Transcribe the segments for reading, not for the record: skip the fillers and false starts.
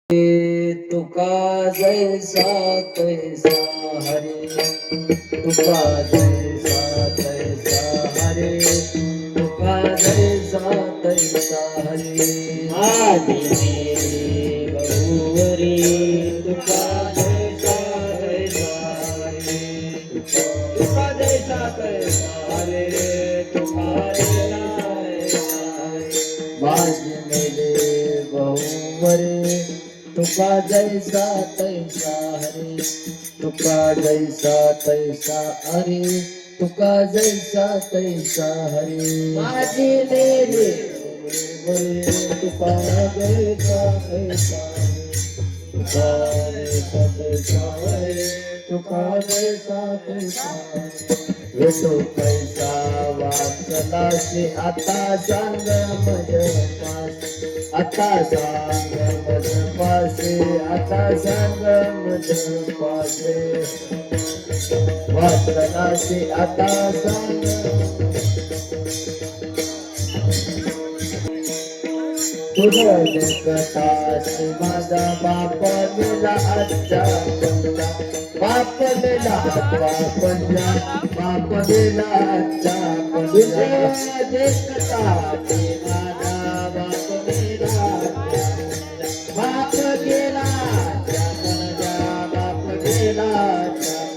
तुका जैसा तैसा हरे तुका जैसा तैसा हरे तुका जैसा तैसा हरे आदि मेरे बहुवरी तुका जैसा तैसा हरे तुका जैसा तैसा हरे तुका जैसा तैसा हरे माझे मेरे बहुवरी तुका जैसा तैसा हरे तुका जैसा तैसा हरे तुका जैसा तैसा हरे माझे मेरे बरे तुका जैसा तैसा तुका जैसा तैसा हरे तुका जैसा तैसा विठू कैसा वाचलाशी आता सांग मजपास आता सांग मजपासे आता सांग मजपासे वाचलाशी आता सांग तुझं कथाशी माझा बाप गेला आजच्या पंजा बाप गेला आजचा पंजा बाप गेला आजचा पंजा देखता माझा बाप गेला बाप गेला पंजा बाप गेला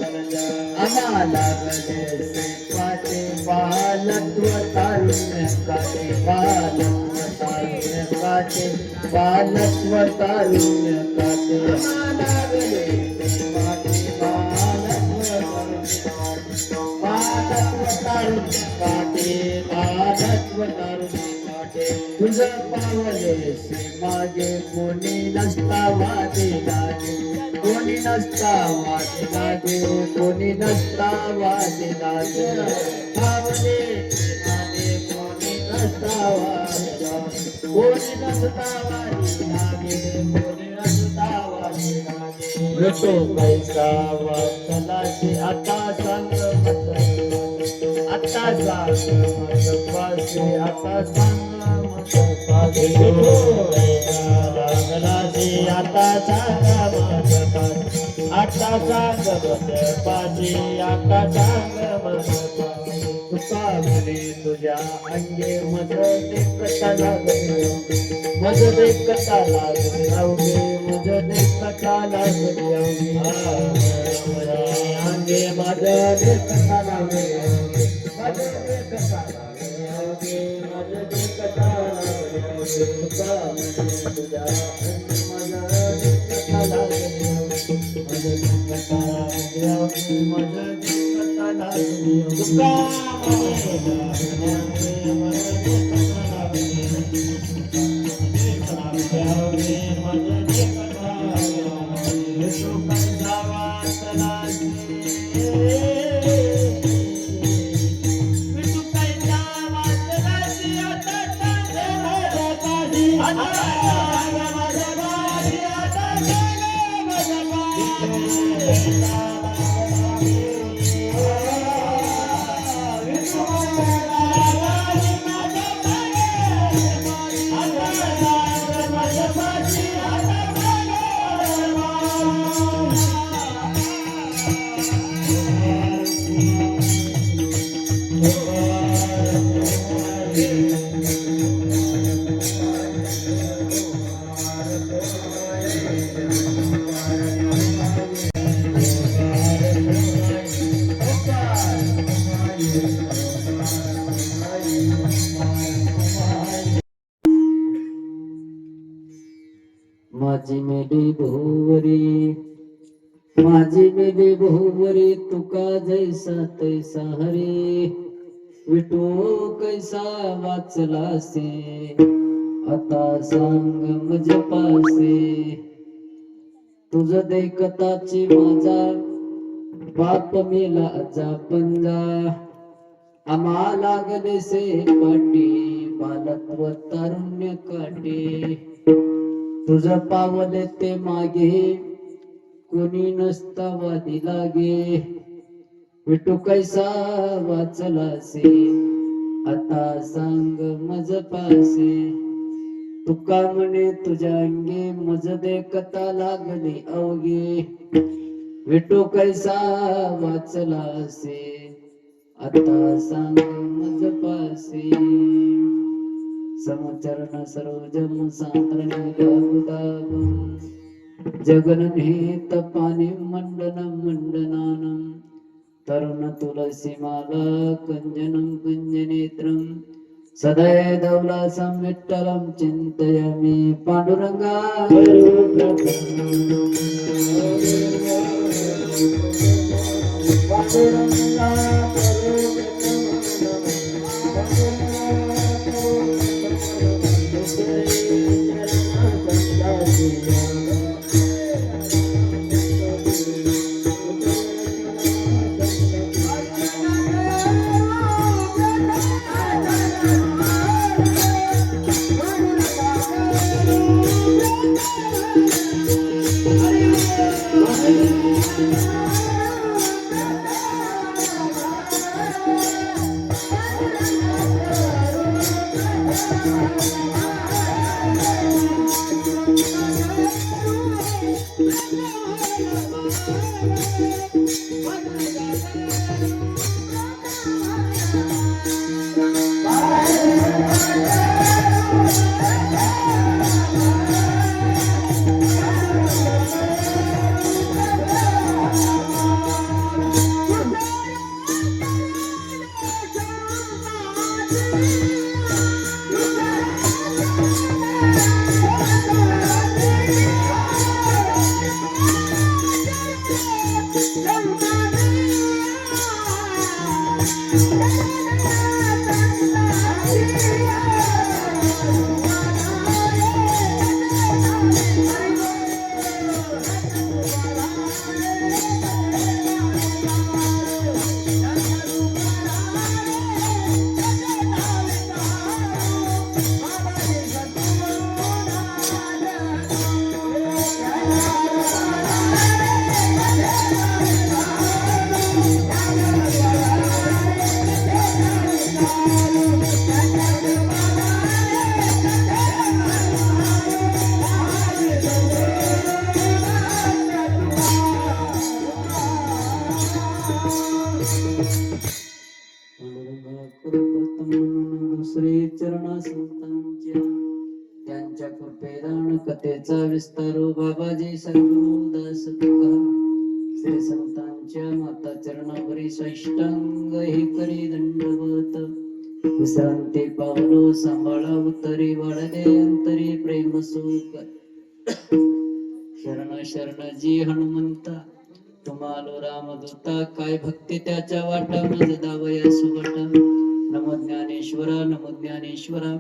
पंजा आम्हाला गले पाटे बालत्व तारुण्य काटे बालत्व तारुण्य काटे बालत्व तारुण्य काटे आम्हाला गले पाटे बालत्व तारुण्य काटे बालत्व तारुण्य काटे तुझं पावले से मागे कोणी नसता वादे लागे कोणी नसता वादे लागे कोणी नसता वादे लागे पावले मागे कोणी नसता वादे लागे कोणी नसता वादे लागे कोणी नसता वादे लागे भेटो पैसा वाचलाशी आता सांग मत आता सांग मत पासे आता सांग मत पासे लागलाशी आता सांग मत पासे आता सांग मत पासे आता सांग मत पासे तुका म्हणे तुझ्या अंगे मज देखता लागले मज देखता लागले अवघे मज देखता लागले अवघे अंगे मज देखता लागले मज देखता लागले अवघे मज देखता लागले तुका म्हणे तुझ्या अंगे मज देखता लागले मज देखता लागले अवघे मज देखता लागले तुका माझी मेली बहुवरी माझी मेली बहुवरी तुका जैसा तैसा हरे विठू कैसा वाचलासे आता सांग मज पासे तुझ देखताची माझा बाप मेला आजा पंजा आम्हा लागले से पाटी बालत्व तारुण्य काटे तुझ पावले ते मागे कोणी नसता वादी लागे विठू कैसा वाचलासे आता सांग मज पासे तुका म्हणे तुझ्या अंगी मज देखता लागली अवघी विठू कैसा वाचला असे आता सांग मज पासे समचरण सरोजम सांत्रणि दाबुदाबम जगन्नेत पाणी मंडनं मंडनानं तरुण तुलसी माला कंजनं कुंजनेत्रं सदैदौलासं विठ्ठलं चिन्तयामि पांडुरंगा श्री चरणा संतांच्या त्यांच्या कृपेदान कथेचा विस्तारो बाबाजी सद्गुरुदास तुकाराम श्री संतांच्या माता चरणावरी साष्टांग हे करी दंडवत विश्रांती पावलो सांभाळा उत्तरी वाढले अंतरी प्रेम सुख शरण शरण जी हनुमंता तुम्हालो रामदूता काय भक्ती त्याच्या वाटा मज दावया सुवटा नमो ज्ञानेश्वरा नमो ज्ञानेश्वरा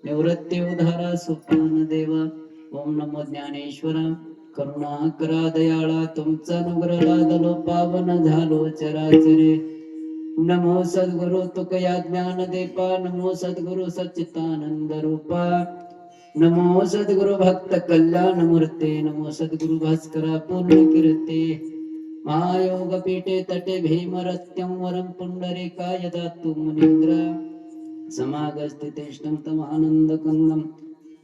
निवृत्ती उधारा सुपान देवा ओम नमो ज्ञानेश्वरा करुणा करा दयाळा तुमचा अनुग्रह लादलो पावन झालो चराचरे नमो सद्गुरु तुकया ज्ञान देपा नमो सद्गुरु सच्चिदानंद रूपा नमो सद्गुरु भक्त कल्याण मूर्ते नमो सद्गुरु भास्करा पूर्ण कीर्ते महायोग पीठे तटे भीमरत्यं वरं पुंडरीकाय दातु मुनीन्द्र समागस्थितेष्टं तम आनंदकंदं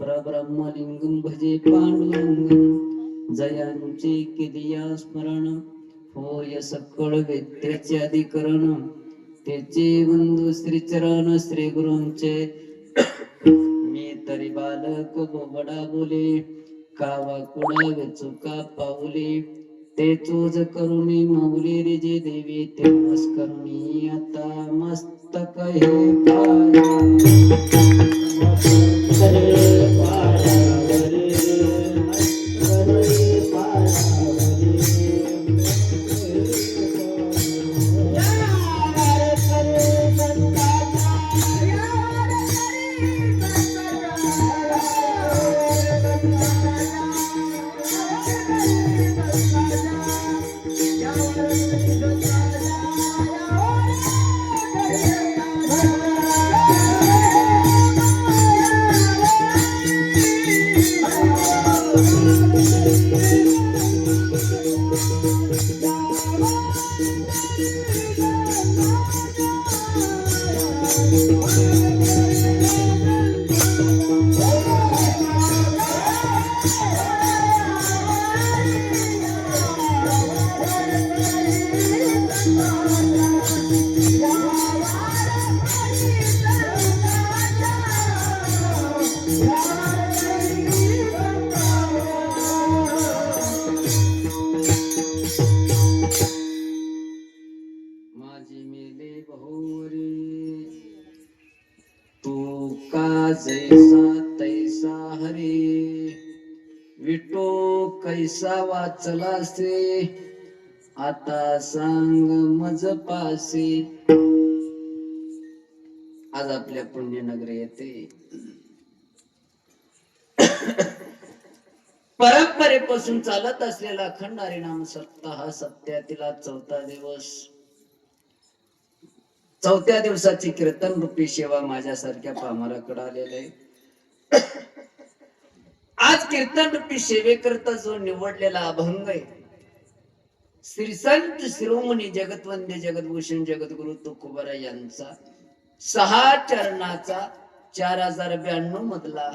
परब्रह्मलिंगं भजे पांडुरंगं जयांचे किदिया स्मरण होय सकळ विद्येचे अधिकरण त्याचे बंधू श्रीचरण श्री गुरूंचे मी तरी बालक बोबडा बोले कावा कुडा वेचुका पाऊले ते चूज करुणी माऊली रिजे देवी ते करुणी आता मस्तक हे कैसा वाचला से आता सांग मज पासे. आज आपल्या पुण्यनगरी येते परंपरेपासून चालत असलेला अखंड हरिनाम सप्ताह सप्त्यातील चौथा दिवस. चौथ्या दिवसाची कीर्तन रूपी सेवा माझ्यासारख्या पामराकडे आलेले आहे. आज कीर्तन रूपी सेवेकरता जो निवडलेला अभंग आहे, श्री संत शिरोमणी जगतवंद्य जगतभूषण जगद्गुरु तुकोबारा यांचा 6 चरणाचा 4092 मधला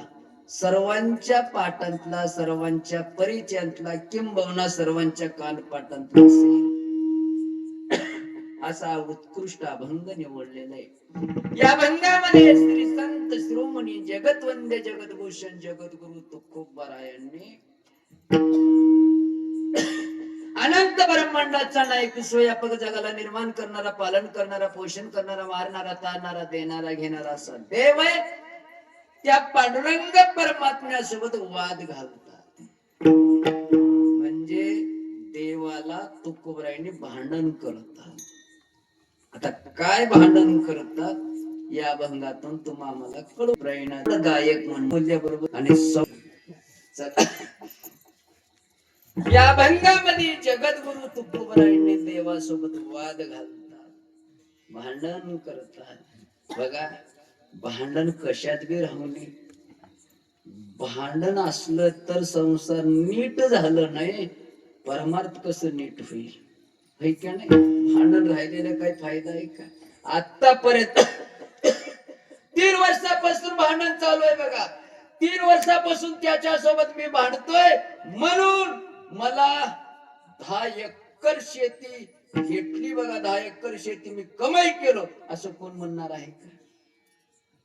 सर्वांच्या पाठांतला, सर्वांच्या परिचयातला, किंबहुना सर्वांच्या कानपाठांतला असा उत्कृष्ट अभंग निवडलेला आहे. या अभंगामध्ये श्री संत शिरोमणी जगतवंद्य जगतभूषण जगद्गुरु तुकोबारा यांनी अनंत ब्रह्मांडाचा नायक, स्वयंपाक, जगाला निर्माण करणारा, पालन करणारा, पोषण करणारा, मारणारा, तारणारा, देणारा, घेणारा असा देव आहे. त्या पांडुरंग परमात्म्यासोबत वाद घालतात. म्हणजे देवाला तुकोबारायांनी भांडण करतात. आता काय भांडण करतात या अभंगातून तुम्हाला कळू. गायक म्हणून मूल्य बरोबर आणि या अभंगामध्ये जगद्गुरु तुकोबारायांनी देवासोबत वाद घालतात, भांडण करतात. बघा, भांडण कशात बी राहू नये. भांडण असलं तर संसार नीट झालं नाही, परमार्थ कसं नीट होईल, है का नाही? भांडण राहिलेला काही फायदा आहे का? आतापर्यंत 3 वर्षापासून भांडण चालू आहे. बघा, 3 वर्षापासून त्याच्यासोबत मी भांडतोय म्हणून मला 10 एकर शेती घेतली. बघा, 10 एकर शेती मी कमाई केलो असं कोण म्हणणार आहे का?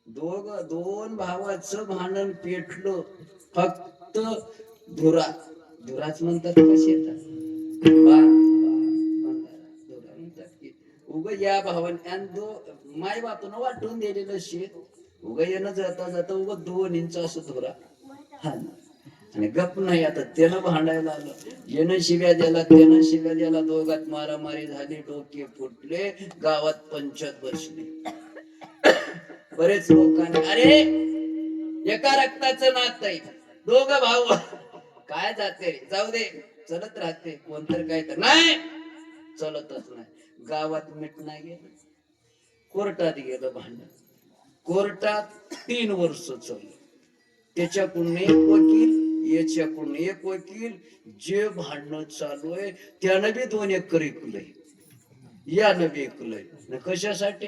दोन भावाचं भांडण पेटलं, फक्त धुराच म्हणतात का शेतात? उग या भावाने माय बापून वाटून दिलेलं शेत उग येणं जाता जाता उग 2 इंच असं धुरा आणि गप नाही. आता त्यानं भांडायला आलं, येणं शिव्या द्याला, त्यानं शिव्या द्याला, दोघात मारामारी झाली, डोके फुटले, गावात पंचायत बसली. बरेच लोकांनी अरे एका रक्ताचं नातं आहे, 2 भाऊ काय जाते, जाऊ दे, चलत राहते, कोणतर काय तर नाही, चलतच नाही. गावात मिट नाही गेलं, कोर्टात गेलं भांडण. कोर्टात 3 वर्ष चाललं. त्याच्याकडून एक वकील, याच्याकडून एक वकील. जे भांडण चालू आहे त्यानं बी 2 एकर ऐकलंय, यानं बी ऐकलंय. कशासाठी?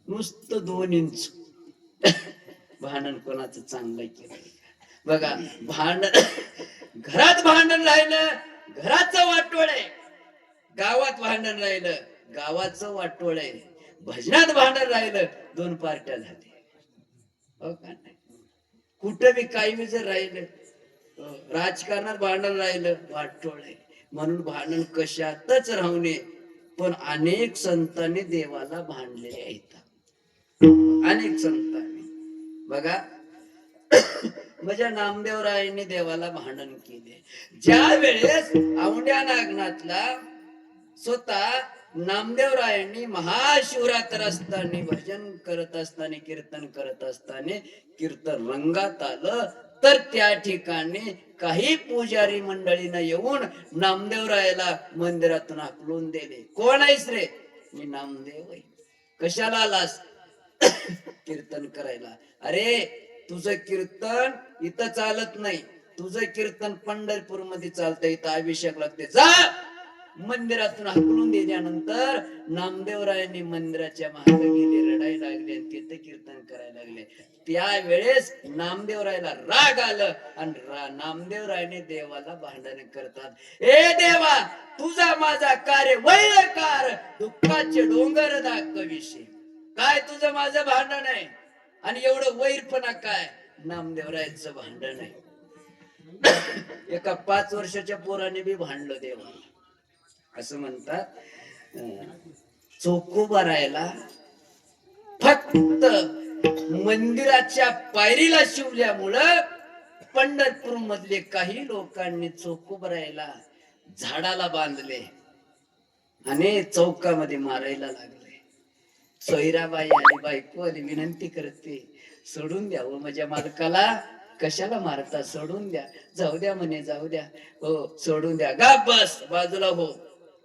नुसतं 2 इंच. भांडण कोणाचं चांगलं केलंय? बघा, भांडण घरात भांडण राहिलं, घराचं वाटोळ आहे. गावात भांडण राहिलं, गावाचं वाटोळ आहे. भजनात भांडण राहिलं, 2 पार्ट्या झाल्या. हो का नाही? कुठं बी काही बी जर राहिलं, राजकारणात भांडण राहिलं, वाटोळ आहे. म्हणून भांडण कशातच राहू नये. पण अनेक संतांनी देवाला भांडलेले आहेत, अनेक संतांनी. बघा, माझ्या नामदेवरायांनी देवाला भांडण केले. ज्या वेळेस औंढ्या नागनाथला स्वतः नामदेवरायांनी महाशिवरात्र असताना, भजन करत असताना, कीर्तन करत असताना कीर्तन रंगात आलं, तर त्या ठिकाणी काही पुजारी मंडळीनं येऊन नामदेवरायाला मंदिरातून हाकलून दिले. कोण आहेस रे? मी नामदेव आहे. कशाला आलास? कीर्तन करायला. अरे, तुझं कीर्तन इथं चालत नाही, तुझं कीर्तन पंढरपूर मध्ये चालतंय, इथं अभिषेक लागते, जा. मंदिरातून हाकलून दिल्यानंतर नामदेवरायांनी मंदिराच्या मागे गेले, रडायला लागले आणि तिथे कीर्तन करायला लागले. त्यावेळेस नामदेवरायला राग आलं आणि नामदेवरायने देवाला भांडण करतात. ए देवा, तुझा माझा कार्य वैरकार, दुःखाचे डोंगर दाखविषे. काय तुझं माझं भांडण आहे आणि एवढं वैरपणा काय? नामदेवरायांचं भांडण आहे. एका 5 वर्षाच्या पोराने बी भांडलं देवाला. असं म्हणतात, चोखोबारायला फक्त मंदिराच्या पायरीला शिवल्यामुळं पंढरपूर मधले काही लोकांनी चोखोबरायला झाडाला बांधले आणि चौकामध्ये मारायला लागले. सोयराबाई आणि बायको आली, विनंती करते, सोडून द्या हो माझ्या मालकाला, कशाला मारता, सोडून द्या. जाऊ द्या म्हणे, जाऊ द्या. हो सोडून द्या. गा बस, बाजूला हो,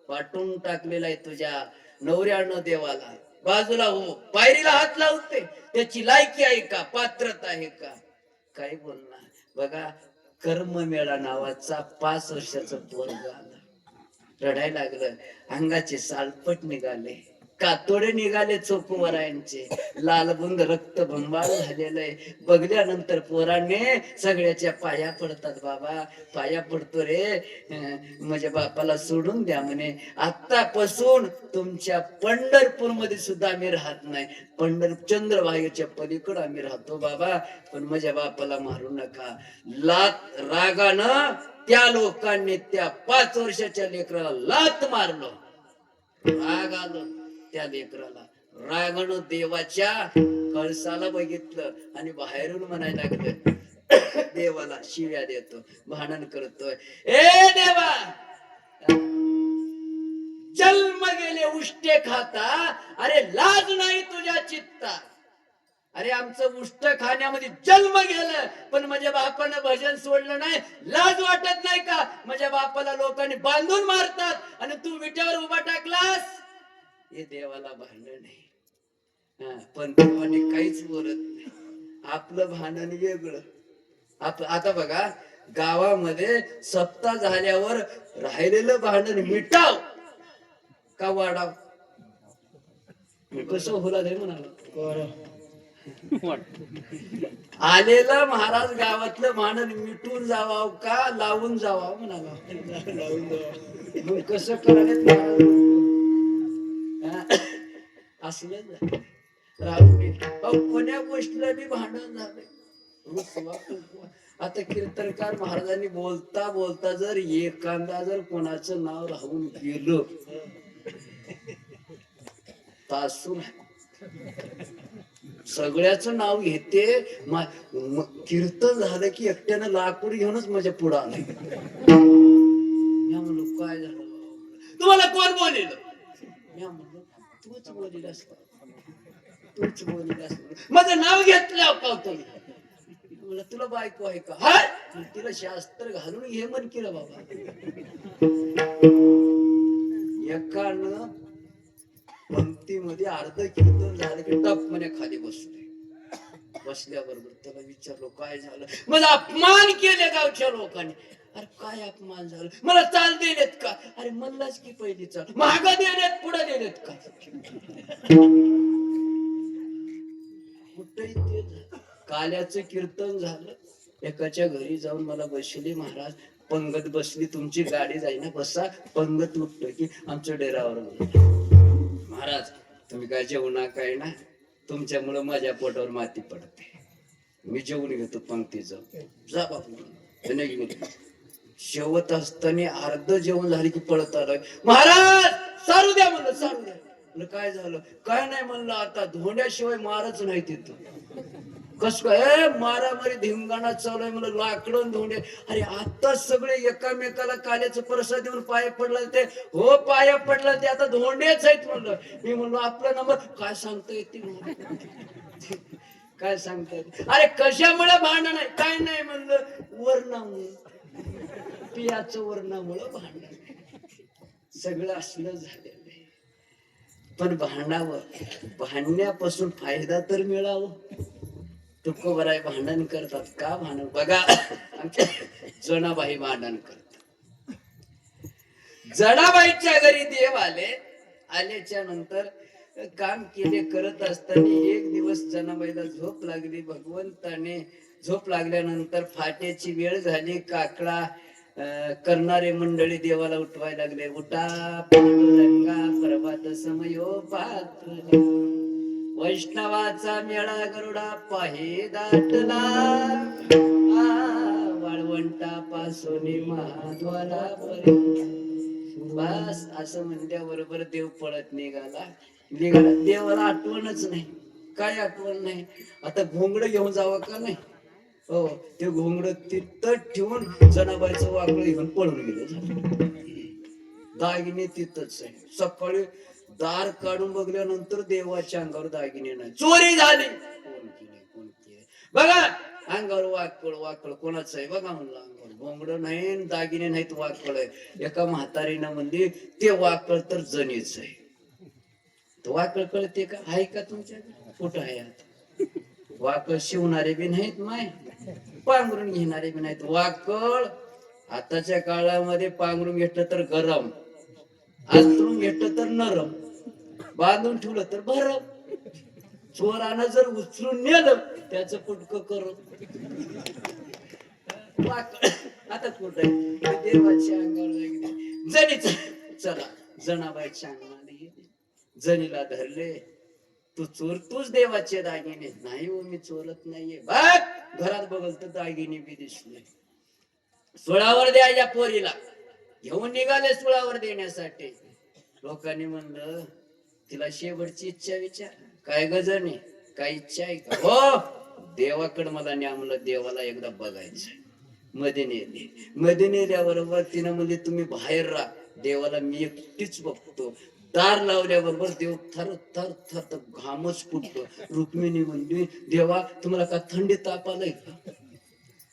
वाटून टाकलेला आहे तुझ्या नवऱ्यानं देवाला, बाजूला हो. पायरीला हात लावते, त्याची लायकी आहे का, पात्रता आहे का, काय बोलणार. बघा, कर्ममेळा नावाचा 5 वर्षाचं पोरग आलं, रडायला लागलं, अंगाचे सालपट निघाले, कातोडे निघाले चोखोबरायांचे, लालबुंद रक्त भंबाळ झालेलं आहे. बघल्यानंतर पोराने सगळ्याच्या पाया पडतात. बाबा पाया पडतो रे, माझ्या बापाला सोडून द्या म्हणे. आतापासून तुमच्या पंढरपूर मध्ये सुद्धा आम्ही राहत नाही, चंद्रभागेच्या पलीकडे आम्ही राहतो बाबा, पण माझ्या बापाला मारू नका. लात रागानं त्या लोकांनी त्या 5 वर्षाच्या लेकराला लात मारलं. राग आलं त्या लेकराला, रागानं देवाच्या कळसाला बघितलं आणि बाहेरून म्हणायला लागलं, देवाला शिव्या देतो, भांडण करतोय. ए देवा, जन्म गेले उष्टे खाता, अरे लाज नाही तुझ्या चित्ता. अरे आमचं उष्ट खाण्यामध्ये जन्म गेलं, पण माझ्या बापानं भजन सोडलं नाही, लाज वाटत नाही का? माझ्या बापाला लोकांनी बांधून मारतात आणि तू विट्यावर उभा टाकलास. हे देवाला भांडण नाही. पण देवाने काहीच बोलत नाही, आपलं भांडण वेगळं. आता बघा, गावामध्ये सप्ताह झाल्यावर राहिलेलं भांडण मिटाव का वाढाव, कसं होला दे म्हणाला. आलेलं महाराज गावातलं भांडण मिटून जावाव का लावून जावाव म्हणाला. कसं करायला असलं राहून कोण्या गोष्टीला बी भांडण झालंय. आता कीर्तनकार महाराजांनी बोलता बोलता जर एखादा जर कोणाचं नाव राहून गेलं तासून सगळ्याचं नाव घेते. कीर्तन झालं की एकट्यानं लाकूड घेऊनच माझ्या पुढं आलं. म्हणलो काय झालं, तुम्हाला कोण बोलेल? तूच बोलीलास, तूच बोलीलास. माझं नाव घेतलं का तुम्ही? मला तुला बायको आहे का? हा, तिला शास्त्र घालून घे म्हण केलं बाबा. एकानं पंक्तीमध्ये अर्ध कीर्तन झालं की टप म्हणे खाली बसले. बसल्याबरोबर त्याला विचारलो काय झालं? मला अपमान केले गावच्या लोकांनी. अरे काय अपमान झालं? मला चाल दिलेत का? अरे म्हणलाच की पहिली चाल, माग दिलेत पुढे दिलेत का? कुठेही ते काल्याचं कीर्तन झालं. एकाच्या घरी जाऊन मला बसली, महाराज पंगत बसली, तुमची गाडी जाईना, बसा. पंगत उठतो की आमच्या डेरावर महाराज तुम्ही काय जेवणा काय ना, तुमच्यामुळं माझ्या पोटावर माती पडते, मी जेवून घेतो पंक्तीचं, जा बापू. शेवट असताना अर्ध जेवण झाले की पळत आलोय, महाराज सारू द्या म्हणलं, सारू द्या. म्हणलं काय झालं? काय नाही म्हणलं, आता धोंड्याशिवाय मारच नाही तिथं. कस काय मारामारी धिंगाणा चालू आहे म्हणलं, लाकडं धोंडे. अरे आता सगळे एकामेकाला काल्याचं प्रसाद देऊन पाया पडला ते. हो पाया पडला ते, आता धोंडेच आहेत म्हणलं. मी म्हणलो आपला नंबर काय सांगता येते, काय सांगता येते? अरे कशामुळे भांडण आहे? काय नाही म्हणलं, वर्णामुळे, पियाचं वर्णामुळे भांडण. सगळं असलं झालेलं आहे. पण भांडावं, भांडण्यापासून फायदा तर मिळावं. तुकोबराय भांडण करतात का? भांडण बघा, आमच्या जनाबाई भांडण करतात. जनाबाईच्या घरी देव आले. आल्याच्या नंतर काम केले करत असताना एक दिवस जनाबाईला झोप लागली. भगवंताने झोप लागल्यानंतर फाट्याची वेळ झाली. काकडा करणारे मंडळी देवाला उठवायला लागले. उठा पांडुरंगा प्रभात समयो पात्र, वैष्णवाचा मेळा गरुडा पाहे दाटला, वाळवंटा पासून महाद्वारा पर्यंत. बस असं म्हणल्याबरोबर देव पळत निघाला. देवाला आठवणच नाही, काय आठवण नाही. आता घोंगड घेऊन जावं का नाही? हो, ते घोंगड तिथं ठेवून जनाबाईचं वाकड घेऊन पळून गेले. दागिने तिथंच आहे. सकाळी दार काढून बघल्यानंतर देवाच्या अंगावर दागिने नाही, चोरी झाली. कोण केली बघा. अंगावर वाकड वाकड कोणाचं आहे बघा म्हणलं. अंगावर घोंगड नाही, दागिने नाहीत, वाकड आहे. एका म्हातारीनं म्हणली ते वाकड तर जनीच आहे. वाकड कळते का? आहे का तुमच्या? कुठं आहे आता? वाकड शिवणारे बी नाहीत, माय पांघरून घेणारे बी नाहीत. वाकड आताच्या काळामध्ये पांघरून घेतलं तर गरम, आतरून घेतलं तर नरम, बांधून ठेवलं तर भरम. चोरानं जर उचलून नेलं त्याचं पुटकं करत. वाकड आता कुठे देवाच्या अंगावर लागले. जणीच चला जनाबाईच्या अंगाने गेले, जणीला धरले. तू चोर, तूच देवाचे दागिने. नाही हो, मी चोरत नाहीये. बघ घरात बघल तर दागिने बी दिसले. सुळावर द्या या पोरीला. घेऊन निघाले सुळावर देण्यासाठी. लोकांनी म्हणलं तिला शेवटची इच्छा विचार, काय गजने, काय इच्छा आहे का? हो, देवाकडे मला न्या म्हणलं, देवाला एकदा बघायचं. मध्ये नेले. मध्ये नेल्याबरोबर तिनं म्हणजे तुम्ही बाहेर राहा, देवाला मी एकटीच बघतो. दार लावल्याबरोबर देव थर थर थर घामच फुटतो. रुक्मिणी म्हणली देवा तुम्हाला का थंडी ताप आलाय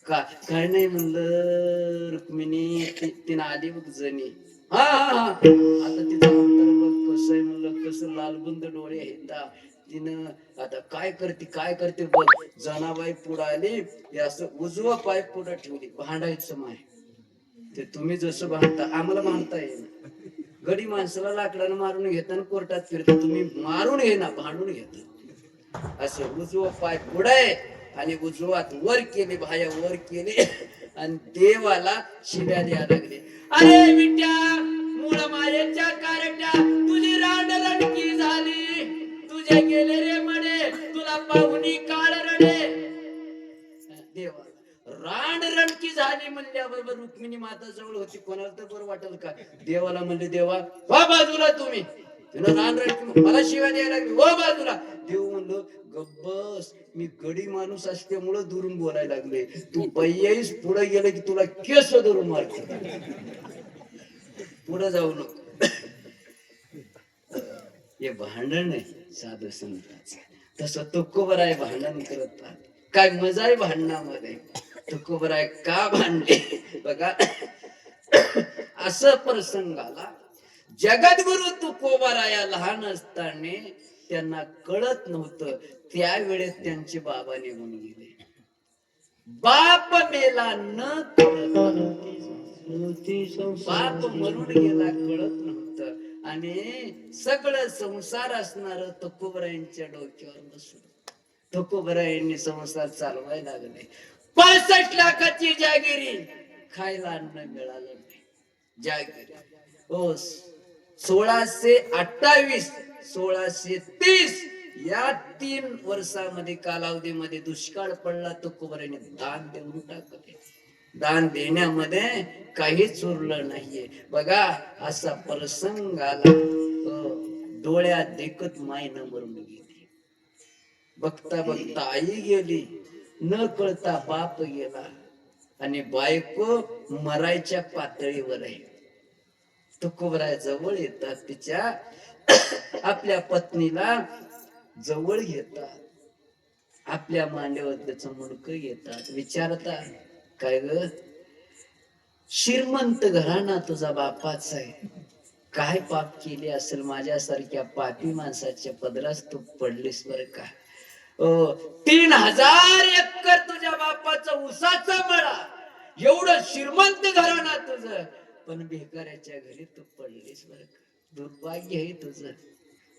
का? काय नाही म्हणलं रुक्मिणी. तिनं आली बघ जणी. हा हा हा आता तिचं अंतर बघ कसं आहे म्हणलं, कसं लालबुंद डोळे आहेत. तिनं आता काय करते बघ. जनाबाई पुढे आली, असं उजवा पाय पुढे ठेवली. भांडायचं माय ते तुम्ही जसं भांडता आम्हाला भांडता येईल. गडी माणसाला लाकडानं मारून घेताना कोर्टात फिरता, तुम्ही मारून घे ना, भांडून घेता. असं उजवा पाय पुढे आणि उजवात वर केले, भाया वर केले आणि देवाला शिव्या द्यायला लागले. अरे विट्या मूळ मायेच्या कारट्या, तुझी रांडरणकी झाली, तुझे गेले रे मडे, तुला पाहुणी काळ रडे. देवा रांड रणकी झाली म्हणल्याबरोबर रुक्मिणी माता जवळ होती. कोणाला तर बरं वाटेल का? देवाला म्हणले देवा वा बाजूला तुम्ही. रांड रणकी मला शिव्या द्यायला लागली, हो बाजूला. देव म्हणलं गब्बस, मी गडी माणूस असल्यामुळं दुरून बोलायला लागले. तू बैयाईस पुढे गेलं की तुला केस धरून मारते. पुढे जाऊ नको. हे भांडण नाही साधं संतांचं. तसं तुकोबर आहे भांडण करत. काय मजा आहे भांडणामध्ये. तुकोबर आहे का भांडले बघा. असं प्रसंगाला जगद्गुरु तुकोबराया लहान असताना त्यांना कळत नव्हतं. त्यावेळेस त्यांचे बाबा निघून गेले. बाप मेला न कळत, बाप मरून गेला कळत नव्हतं. आणि सगळं संसार असणार तुकोबरायांच्या डोक्यावर बसून तुकोबरायांनी संसार चालवायला लागले. 65 लाखाची जागिरी, खायला अन्न मिळालं नाही. जागिरी हो 1628 1630 या 3 वर्षामध्ये कालावधीमध्ये दुष्काळ पडला. तुकोबरायांनी दान देऊन टाकले. दान देण्यामध्ये काहीच उरलं नाहीये बघा. असा प्रसंग आला. डोळ्यात देखत माय न मरून गेली. बघता बघता आई गेली, न कळता बाप गेला आणि बायको मरायच्या पातळीवर आहे. तुकोबराय जवळ येतात, तिच्या आपल्या पत्नीला जवळ घेतात, आपल्या मांडीवर त्याचं मुंडकं घेतात, विचारतात काय ग, श्रीमंत घराणा तुझा बापाच आहे, काय पाप केले असेल माझ्यासारख्या पापी माणसाच्या पदरास तू पडलीस बर का. 3000 एकर तुझ्या बापाचा उसाचा मळा, एवढं श्रीमंत घराणा तुझं, पण भिकाऱ्याच्या घरी तू पडलीस बर का. दुर्भाग्य आहे तुझं.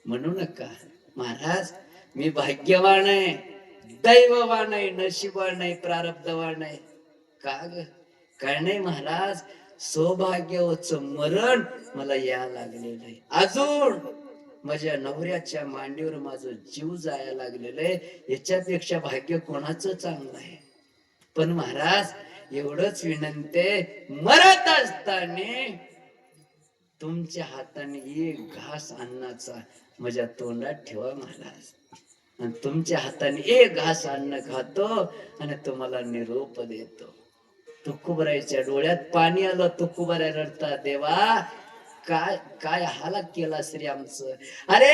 म्हणू नका महाराज, मी भाग्यवान आहे, दैववान आहे, नशिबवान आहे, प्रारब्धवान आहे. का ग काय नाही महाराज, सौभाग्याचं मरण मला या लागलेलं आहे. अजून माझ्या नवऱ्याच्या मांडीवर माझं जीव जायला लागलेलं आहे. याच्यापेक्षा भाग्य कोणाचं चांगलं आहे. पण महाराज एवढंच विनंती, मरत असताना तुमच्या हाताने एक घास अन्नाचा माझ्या तोंडात ठेवा महाराज. आणि तुमच्या हाताने एक घास अन्न खातो आणि तुम्हाला निरोप देतो. तुकोबारायच्या डोळ्यात पाणी आलं. तुकोबाराय रडतात, देवा काय काय हालात केला श्री आमचं. अरे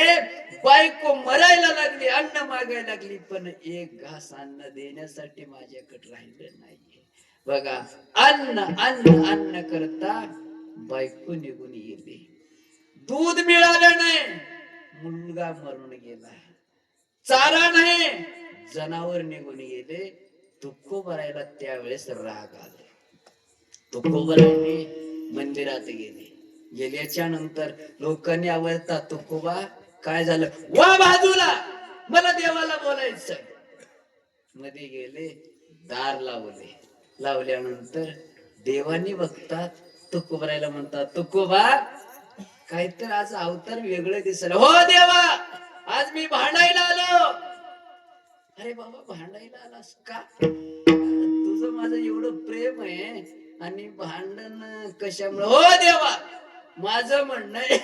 बायको मरायला लागली, अन्न मागायला लागली, पण एक घास अन्न देण्यासाठी माझ्याकडे राहिलं नाहीये. बघा, अन्न अन्न अन्न करता बायको निघून गेली, दूध मिळालं नाही, मुलगा मरून गेला, चारा नाही, जनावर निघून गेले. तुकोबारायला त्यावेळेस राग आला. तुकोबारायने मंदिरात गेले. गेल्याच्या नंतर लोकांनी आवडतात, तुकोबा काय झालं, वा बाजूला, मला देवाला बोलायचं. मध्ये गेले, दार लावले. लावल्यानंतर देवानी बघतात, तुकोबारायला म्हणतात, तुकोबा काहीतरी आज अवतार वेगळं दिसलं. हो देवा, आज मी भांडायला आलो. अरे बाबा, भांडायला आलास का? तुझं माझं एवढं प्रेम आहे आणि भांडण कशामुळे? हो देवा, माझं म्हणणं आहे,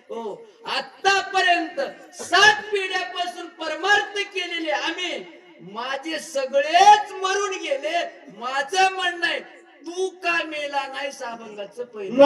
हो आतापर्यंत 7 पिढ्यापासून परमार्थ केलेले आम्ही, माझे सगळेच मरून गेले. माझं म्हणणं आहे, तू का मेला नाही? साभंगाचं पहिलं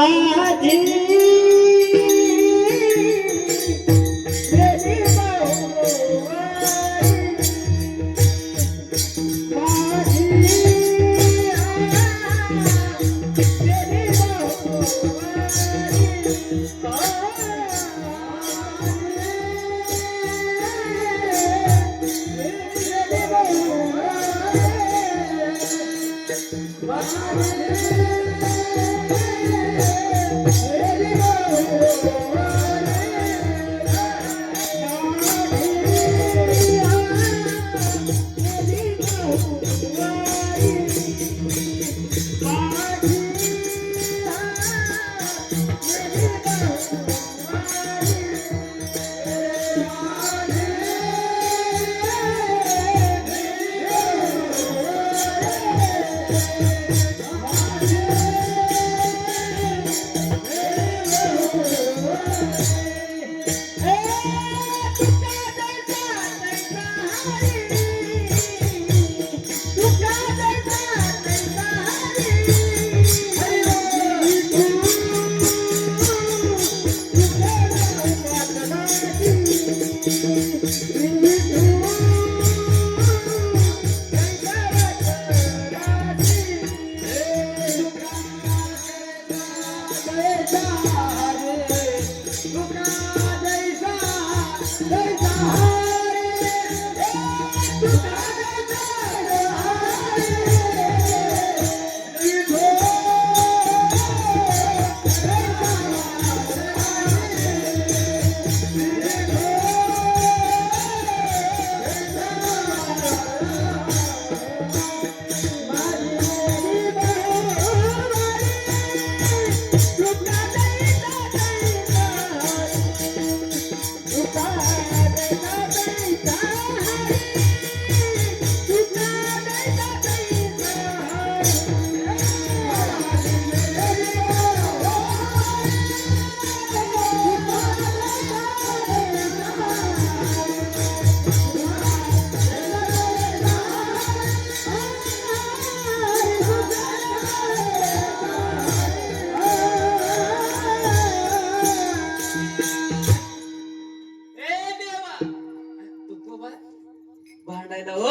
भांडायला. हो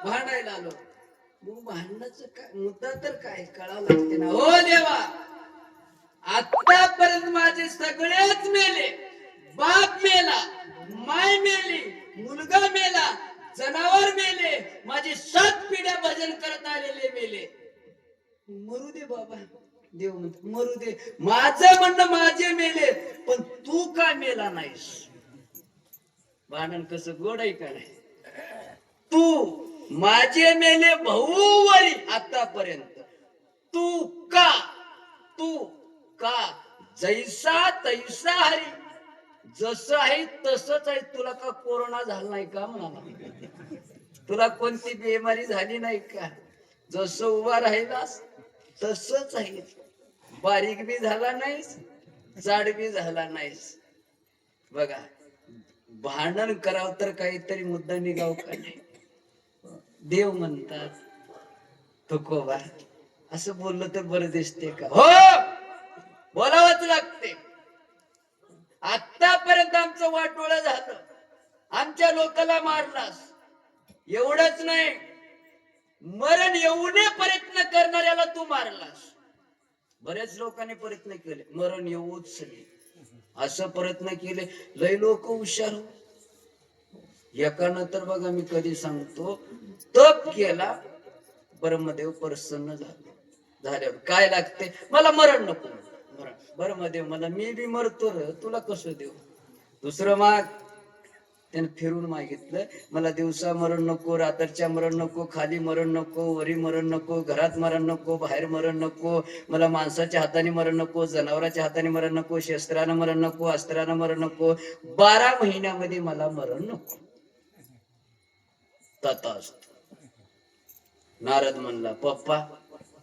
भांडायला आलो. मग भांडणाचं काय मुद्दा तर काय कळावं लागते ना. हो देवा, आतापर्यंत माझे सगळेच मेले. बाप मेला, माय मेली, मुलगा मेला, जनावर मेले, माझे 7 पिढ्या भजन करत आलेले मेले. मरू दे बाबा, देव म्हणतो मरू दे. माझं म्हणणं माझे मेले, पण तू का मेला नाहीस? भांडण कसं गोड आहे का नाही? तू माझे मेले भाऊ वरी आतापर्यंत, तू का जैसा तैसा हरी, जसं आहे तसंच आहे. तुला का कोरोना झाला नाही का म्हणाला? तुला कोणती बेमारी झाली नाही का? जसं उभा राहिलास तसंच आहे. बारीक बी झाला नाहीस, जाड बी झाला नाहीस. बघा, भांडण करावं तर काहीतरी मुद्दा निघाव का नाही. देव म्हणतात तुकोबा असं बोललं तर बरं दिसते का. हो बोलावंच लागते. आतापर्यंत आमचं वाटोळं झालं, आमच्या लोकाला मारलास. एवढंच नाही, मरण येऊ नये प्रयत्न करणाऱ्याला तू मारलास. बरेच लोकांनी प्रयत्न केले मरण येऊच नाही असं प्रयत्न केले. लय लोक हुशार. एकानं तर बघा मी कधी सांगतो तप केला, ब्रह्मदेव प्रसन्न झाल्यावर काय लागते, मला मरण नको. मरण ब्रह्मदेव मला मी बी मरतो रे, तुला कसं देऊ. दुसरं माग त्यानं फिरून मागितलं, मला दिवसा मरण नको, रात्रीच्या मरण नको, खाली मरण नको, वरी मरण नको, घरात मरण नको, बाहेर मरण नको, मला माणसाच्या हाताने मरण नको, जनावराच्या हाताने मरण नको, शस्त्रानं मरण नको, अस्त्रानं मरण नको, 12 महिन्यामध्ये मला मरण नको. तथास्तु. नारद म्हणला पप्पा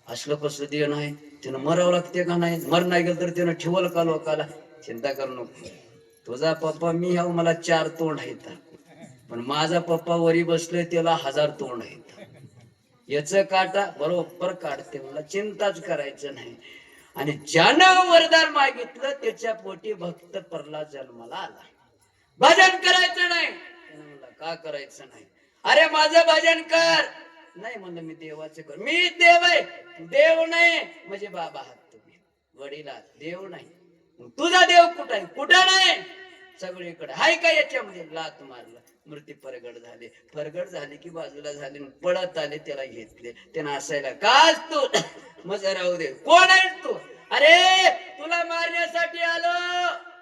असलं कसं देणं नाही, त्यानं मरावं लागते का नाही, मर नाही गेलं तर त्यानं ठेवल का लोकाला. चिंता करू नको, तुझा पप्पा मी ह्या मला 4 तोंड आहेत, पण माझा पप्पा वरी बसले त्याला 1000 तोंड आहेत. याच काटा बरोबर काढते, मला चिंताच करायचं नाही. आणि ज्यानं वरदान मागितलं त्याच्या पोटी भक्त प्रल्हाद जन्माला आला. भजन करायचं नाही म्हणला, का करायचं नाही. अरे माझं भजन कर. नाही म्हणलं मी देवाचं कर. मी देव आहे, देव नाही म्हणजे बाबा आहात तुम्ही, वडील आहात, देव नाही. तुझा देव कुठं आहे, कुठं नाही, सगळीकडे हाय का. याच्यामध्ये लात मारला, मृत्यू परगड झाले. परगड झाले की बाजूला झाले, पळत आले, त्याला घेतले. त्यानं असायला काच तू मग राहू दे, कोण आहेस तू. अरे तुला मारण्यासाठी आलो.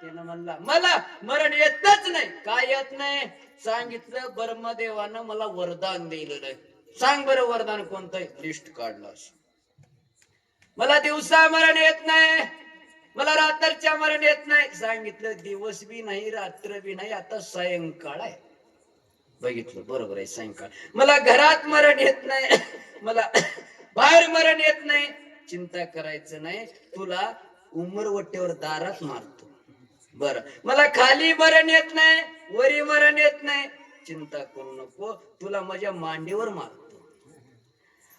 त्यानं म्हणला मला मरण येतच नाही. काय येत नाही सांगितलं. ब्रह्मदेवानं मला वरदान दिलेलं आहे. सांग बरं वरदान कोणतं. लिस्ट काढलास. मला दिवसा मरण येत नाही, मला रात्रीच्या मरण येत नाही. सांगितलं दिवस बी नाही रात्र बी नाही, आता सायंकाळ आहे. बघितलं बरोबर आहे सायंकाळ. मला घरात मरण येत नाही, मला बाहेर मरण येत नाही. चिंता करायचं नाही, तुला उमरवट्यावर दारात मारतो. बर मला खाली मरण येत नाही, वरी मरण येत नाही. चिंता करू नको, तुला माझ्या मांडीवर मारतो.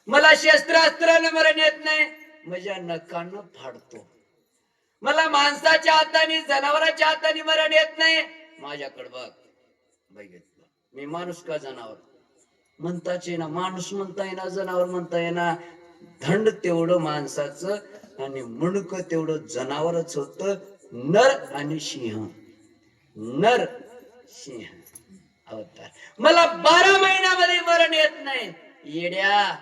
मला शस्त्रास्त्रानं मरण येत नाही, माझ्या नखानं फाडतो. मला माणसाच्या हाताने जनावराच्या हाताने मरण येत नाही. माझ्याकडे बघ. बघितलं मी माणूस का जनावर म्हणताच येईना, माणूस म्हणता येईना, जनावर म्हणता येईना. धंड तेवढं माणसाचं आणि मुंडक तेवढं जनावरच होत. नर आणि सिंह, नर सिंह अवतार. मला 12 महिन्यामध्ये मरण येत नाही. येड्या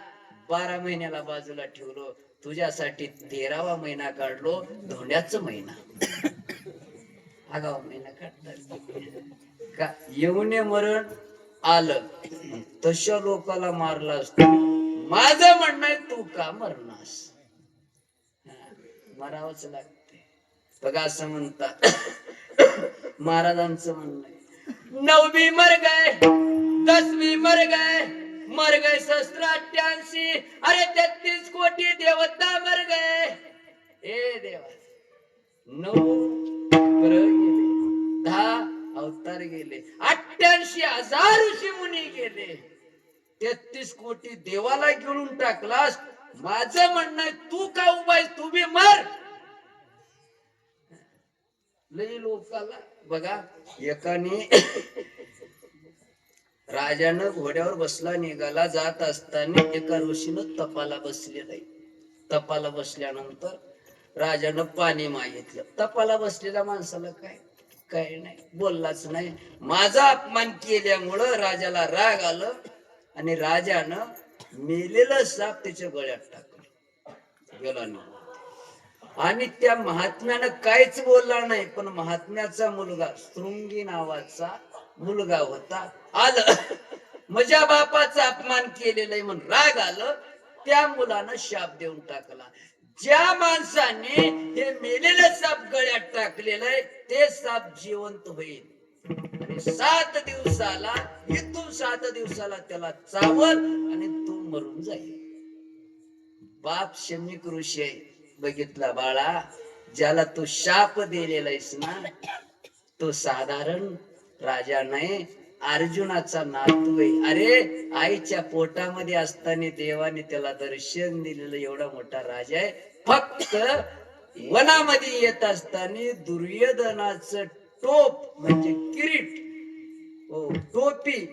12 महिन्याला बाजूला ठेवलो, तुझ्यासाठी 13वा महिना काढलो, धोंड्याचा महिना. आगावा महिना काढतात का. येऊन मरण आलं, तशा लोकाला मारला असतो. माझं म्हणणं आहे तू का मरणास. मरावंच लागते. बघा असं म्हणतात महाराजांचं म्हणणं आहे, 9वी मर गए, 10वी मर गए 88. अरे 33 कोटी देवता मर गए. हे देवा, 9 ग्रह गेले, 10 अवतार गेले, 88,000 ऋषी मुनी गेले, 33 कोटी देवाला घेऊन टाकलास. माझं म्हणणं आहे तू का उभा आहेस, तू बी मर. लई लोकाला बघा. एकाने राजानं घोड्यावर बसला, निघाला, जात असताना एका ऋषीनं तपाला बसलेला आहे. तपाला बसल्यानंतर राजानं पाणी मागितलं. तपाला बसलेल्या माणसाला काय नाही, बोललाच नाही. माझा अपमान केल्यामुळं राजाला राग आलं आणि राजानं मेलेलं साप त्याच्या गळ्यात टाकलं. गेला नाही. आणि त्या महात्म्यानं काहीच बोलला नाही, पण महात्म्याचा मुलगा शृंगी नावाचा मुलगा होता. आलं माझ्या बापाचा अपमान केलेला आहे म्हणून राग आलं. त्या मुलानं शाप देऊन टाकला. ज्या माणसाने हे मेलेलं साप गळ्यात टाकलेलं आहे ते साप जिवंत होईल आणि 7 दिवसाला, इथून 7 दिवसाला त्याला चावल आणि तो मरून जाईल. बाप शमीक ऋषी आहे. बघितला बाळा, ज्याला तू शाप दिलेला आहेस ना, तो साधारण राजा नाही, अर्जुनाचा नातू आहे. अरे आईच्या पोटामध्ये असताना देवाने त्याला दर्शन दिलेलं एवढा मोठा राजा आहे. फक्त वनामध्ये येत असताना दुर्योधनाचं टोप म्हणजे किरीट, हो टोपी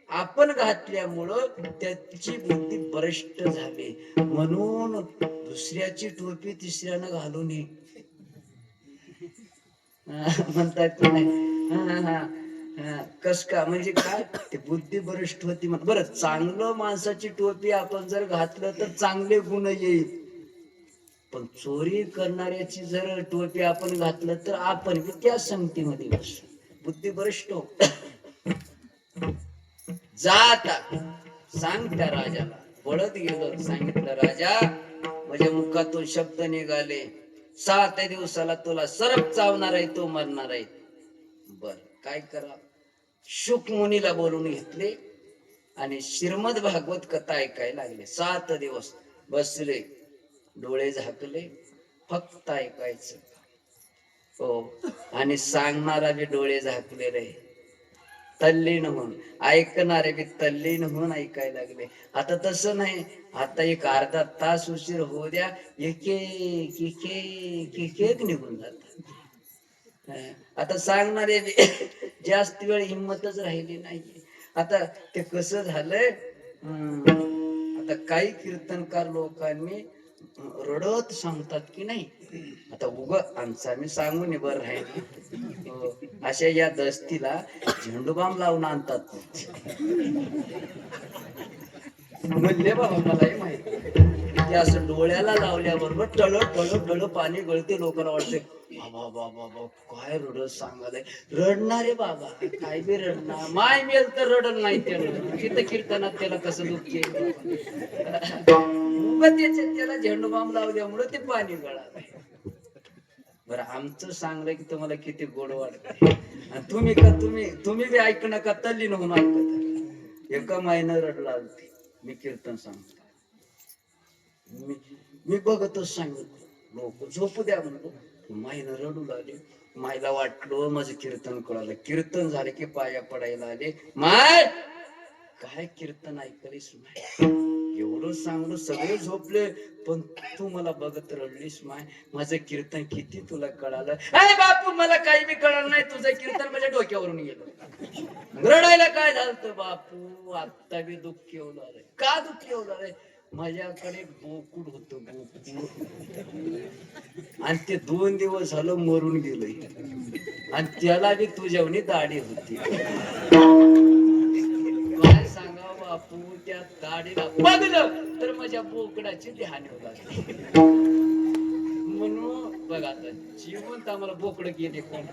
आपण घातल्यामुळं त्याची बुद्धी भ्रष्ट झाली. म्हणून दुसऱ्याची टोपी तिसऱ्यानं घालू नये म्हणतात की नाही. कस का म्हणजे काय ते बुद्धी भ्रष्ट होती. बरं चांगलं माणसाची टोपी आपण जर घातलं तर चांगले गुण येईल, पण चोरी करणाऱ्याची जर टोपी आपण घातलं तर आपण त्या संगतीमध्ये बसू, बुद्धी भ्रष्ट हो. जाता सांग त्या राजाला. पळत गेलो, सांगितलं राजा माझ्या मुखातून शब्द निघाले, 7 दिवसाला तुला सरप चावणार आहे, तो मरणार आहे. बर काय करा. शुक मुनीला बोलून घेतले आणि श्रीमद भागवत कथा ऐकायला लागले. 7 दिवस बसले, डोळे झाकले, फक्त ऐकायचं. हो, आणि सांगणारा बी डोळे झाकलेले, तल्लीन होऊन ऐकणारे बी तल्लीन होऊन ऐकायला लागले. आता तसं नाही, आता एक अर्धा तास उशीर होऊ द्या, एक एक निघून जातात. आता सांगणारे जास्त वेळ हिंमतच राहिली नाही. आता ते कसं झालंय, आता काही कीर्तनकार लोकांनी रडत सांगतात की नाही. आता उग आमचा मी सांगून बर राहील, अशा या दस्तीला झेंडूबाम लावून आणतात म्हणले बाबा. मलाही माहिती असं डोळ्याला लावल्याबरोबर टळ टळ टळ पाणी गळते. लोकांना वाटते बाबा बाबा बाबा काय रडत सांगायला. रडणारे बाबा काय बी रडणार, माय मेल तर रडत नाही त्यानं. तिथं कीर्तनात त्याला कसं दुःख त्याला झेंडूबाम लावल्यामुळे ते पाणी गळालं. बरं आमचं सांगलं की तुम्हाला किती गोड वाटत. तुम्ही का तुम्ही बी ऐक नका, तल्लीन होऊन ऐकत. एका महिना रडला मी कीर्तन सांगतो. मी बघतच सांगितलं, लोक झोपू द्या म्हणतो. माईनं रडू लागले. माईला वाटलं माझं कीर्तन कळालं. कीर्तन झाले की पाया पडायला आले. माय काय कीर्तन ऐकलीस माय, एवढं सांगलं सगळे झोपले, पण तू मला बघत रडलीस माय. माझं कीर्तन किती तुला कळालं. अरे बापू मला काही बी कळलं नाही, तुझं कीर्तन माझ्या डोक्यावरून गेलं. रडायला काय झालं बापू, आता बी दुःख येऊन आलंय. का दुःख येऊन आलंय, माझ्याकडे बोकुड होत, बोकुड, आणि ते 2 दिवस झालं मरून गेलंय, आणि त्याला बी तुझ्यावनी दाढी होती. काय सांगा बापू, त्या दाढीला बघलं तर माझ्या बोकडाची ध्यान होऊ लागली. म्हणून बघा आता जिवंत आम्हाला बोकड गेले कोण.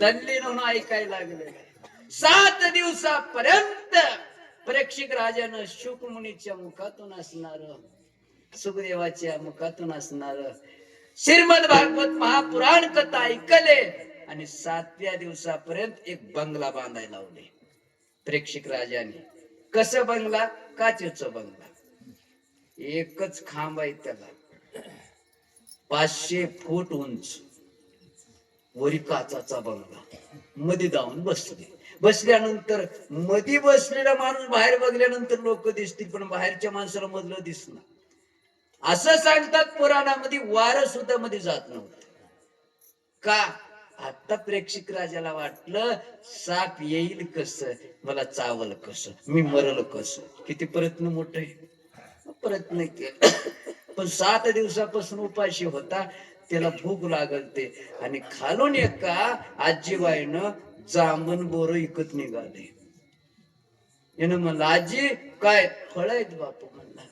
तल्लीन होऊन ऐकायला लागले. 7 दिवसापर्यंत प्रेक्षक राजानं शुकमुनीच्या मुखातून असणार, सुखदेवाच्या मुखातून असणार श्रीमद भागवत महापुराण कथा ऐकले. आणि 7व्या दिवसापर्यंत एक बंगला बांधायला लावले प्रेक्षक राजाने. कसं बंगला, काचेचा बंगला, एकच खांब आहे त्याला, 500 फूट उंच, वरी काचाचा बंगला. मध्ये जाऊन बसले. बसल्यानंतर मध्ये बसलेला माणूस बाहेर बघल्यानंतर लोक दिसतील, पण बाहेरच्या माणसाला मधलं दिसणार. असं सांगतात पुराणामध्ये, वारं सुद्धा मध्ये जात नव्हतं. का, आता प्रेक्षक राजाला वाटलं साप येईल कसं, मला चावल कसं, मी मरल कसं. किती प्रयत्न मोठे प्रयत्न केले, पण 7 दिवसापासून उपाशी होता. त्याला भूक लागलते. आणि खालून एका आजीबाईनं जांभण बोर इकत निघाले. यानं म्हणलं आजी काय फळ आहेत बापू. म्हणला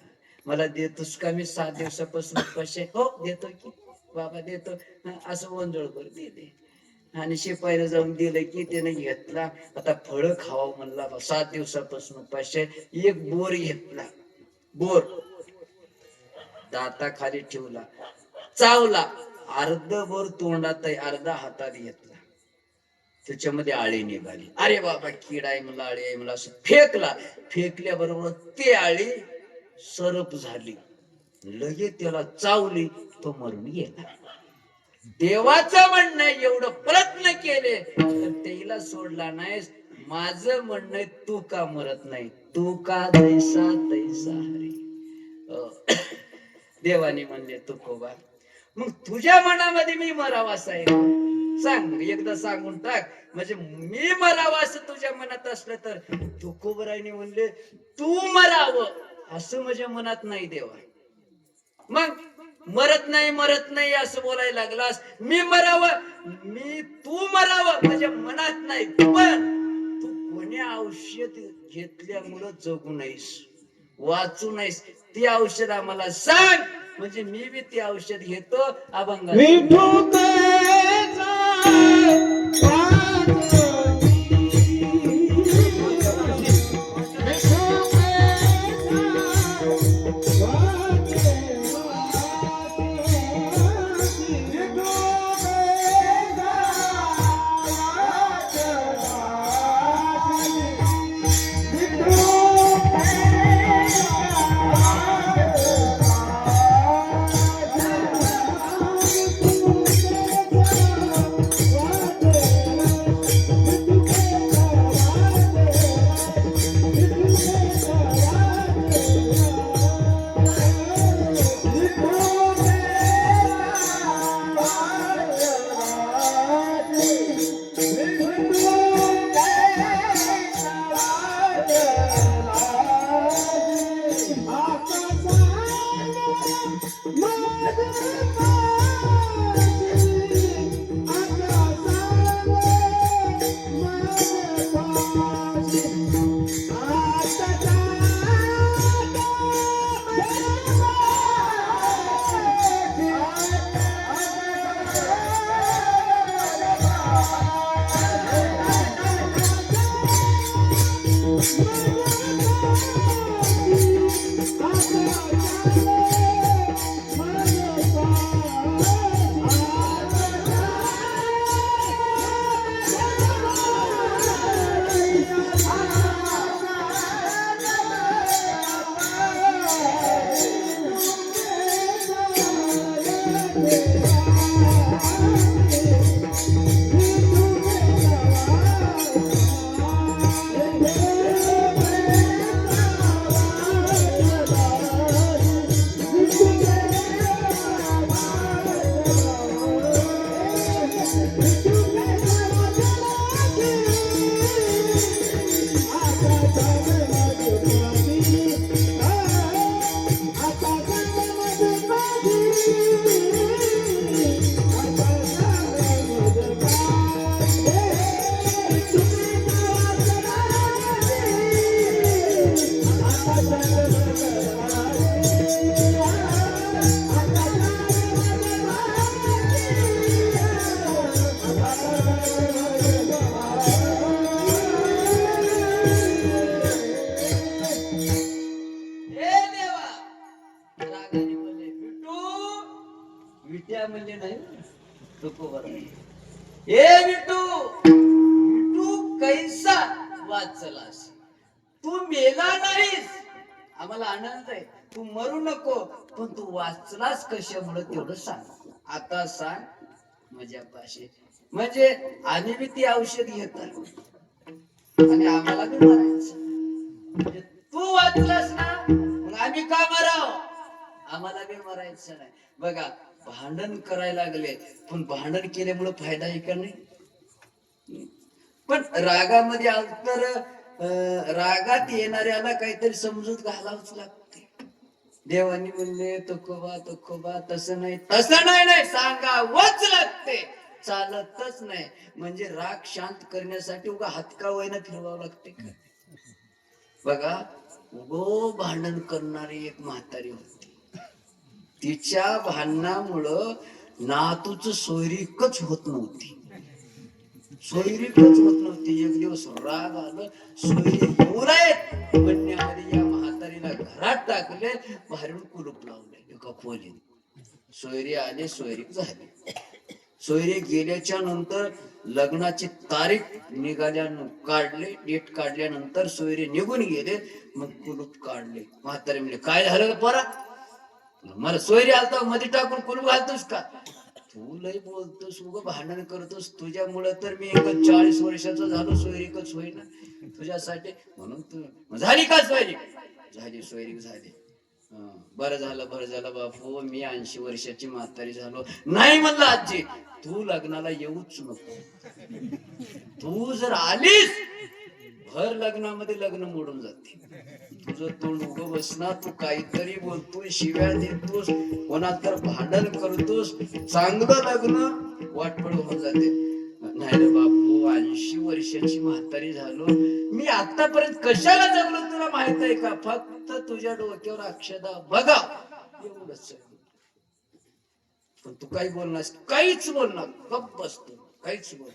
मला देतोस का, मी 7 दिवसापासून उपाशी. हो देतो की बाबा देतो. असं वंजळ कर दे. आणि शिपाईला जाऊन दिलं की त्याने घेतला. आता फळ खावा म्हणला, 7 दिवसापासून उपाशी. एक बोर घेतला, बोर दाता खाली ठेवला, चावला, अर्ध बोर तोंडात आहे, अर्धा हातात घेतला. त्याच्यामध्ये आळी निघाली. अरे बाबा किडा आहे मला, आळी आहे मला, असं फेकला. फेकल्याबरोबर ते आळी सरप झाली, लगेच त्याला चावली, तो मरून गेला. देवाचं म्हणणं आहे, एवढं प्रयत्न केले तर तेला सोडला नाहीस. माझं म्हणणं आहे, तू का मरत नाही? तू का जैसा तैसा हरी. देवाने म्हणले तुकोबा, मग तुझ्या मनामध्ये मी मरावा असं आहे सांग, एकदा सांगून टाक. म्हणजे मी मरावं असं तुझ्या मनात असलं तर तुकोबरायने म्हणले तू मरावं असं माझ्या मनात नाही देवा. मग मरत नाही असं बोलायला लागलास. मी मरावं, मी तू मरावं माझ्या मनात नाही, पण तू कोणी औषध घेतल्यामुळं जगू नाहीस, वाचू नाहीस, ती औषध आम्हाला सांग. म्हणजे मी बी ती औषध घेतो. अभंग विट्या म्हणजे नाही तुकोबर. ए विटू, विटू कैसा वाचलास, तू मेला नाहीस, आम्हाला आनंद आहे. तू मरू नको, पण तू वाचलास कशामुळे तेवढं सांग. आता सांग माझ्यापाशी. म्हणजे आम्ही बी ती औषध घेतात आणि आम्हाला बी मरायचं. म्हणजे तू वाचलास ना, मग आम्ही का मराव? आम्हाला बी मरायचं नाही. बघा, भांडण करायला लागले, पण भांडण केल्यामुळे फायदा आहे का नाही? पण रागामध्ये आलं तर रागात येणाऱ्याला काहीतरी समजूत घालावच लागते. देवानी म्हणले तुकोबा तुकोबा तसं नाही, तसं नाही, नाही सांगावंच लागते, चालतच नाही. म्हणजे राग शांत करण्यासाठी उगा हातका वयना फिरवावं लागते. बघा, उगो भांडण करणारी एक म्हातारी होती. तिच्या भांडणामुळं नातूच सोयरीकच होत नव्हती, सोयरीकच होत नव्हती. एक दिवस राग आलं, सोयरी येऊ राहील म्हणण्यामध्ये या म्हातारीला घरात टाकले, बाहेरून कुलूप लावले एका खोलीत. सोयरी आले, सोयरीक झाली. सोयरी गेल्याच्या नंतर लग्नाची तारीख काढले, डेट काढल्यानंतर सोयरी निघून गेले. मग कुलूप काढले. म्हातारी म्हणजे काय झालं परा, मला सोयरी आलता मध्ये टाकून कुलूप घालतोस का? तू लय बोलतोस, उग भांडण करतोस. तुझ्यामुळे तर मी एक 40 वर्षाचा झालो, सोयरीकच होईना तुझ्यासाठी. म्हणून तू झाली का सोयरीक? झाली, सोयरीक झाली. बरं झालं बापू, मी 80 वर्षाची म्हातारी झालो. नाही म्हणलं आजी, तू लग्नाला येऊच नको. तू जर आलीस भर लग्नामध्ये लग्न मोडून जाते. तुझं तोंड उभं बसणार, तू काहीतरी बोलतोय, शिव्या देतोस, कोणाला तर भांडण करतोस, चांगलं लग्न वाटपड होऊन जाते. नाही रे बापू, 80 वर्षाची म्हातारी झालो मी, आतापर्यंत कशाला जगलो तुला माहित आहे का? फक्त तुझ्या डोक्यावर अक्षदा बघा एवढंच. पण तू काही बोलणार, काहीच बोलणार, गप्प बसतो, काहीच बोल.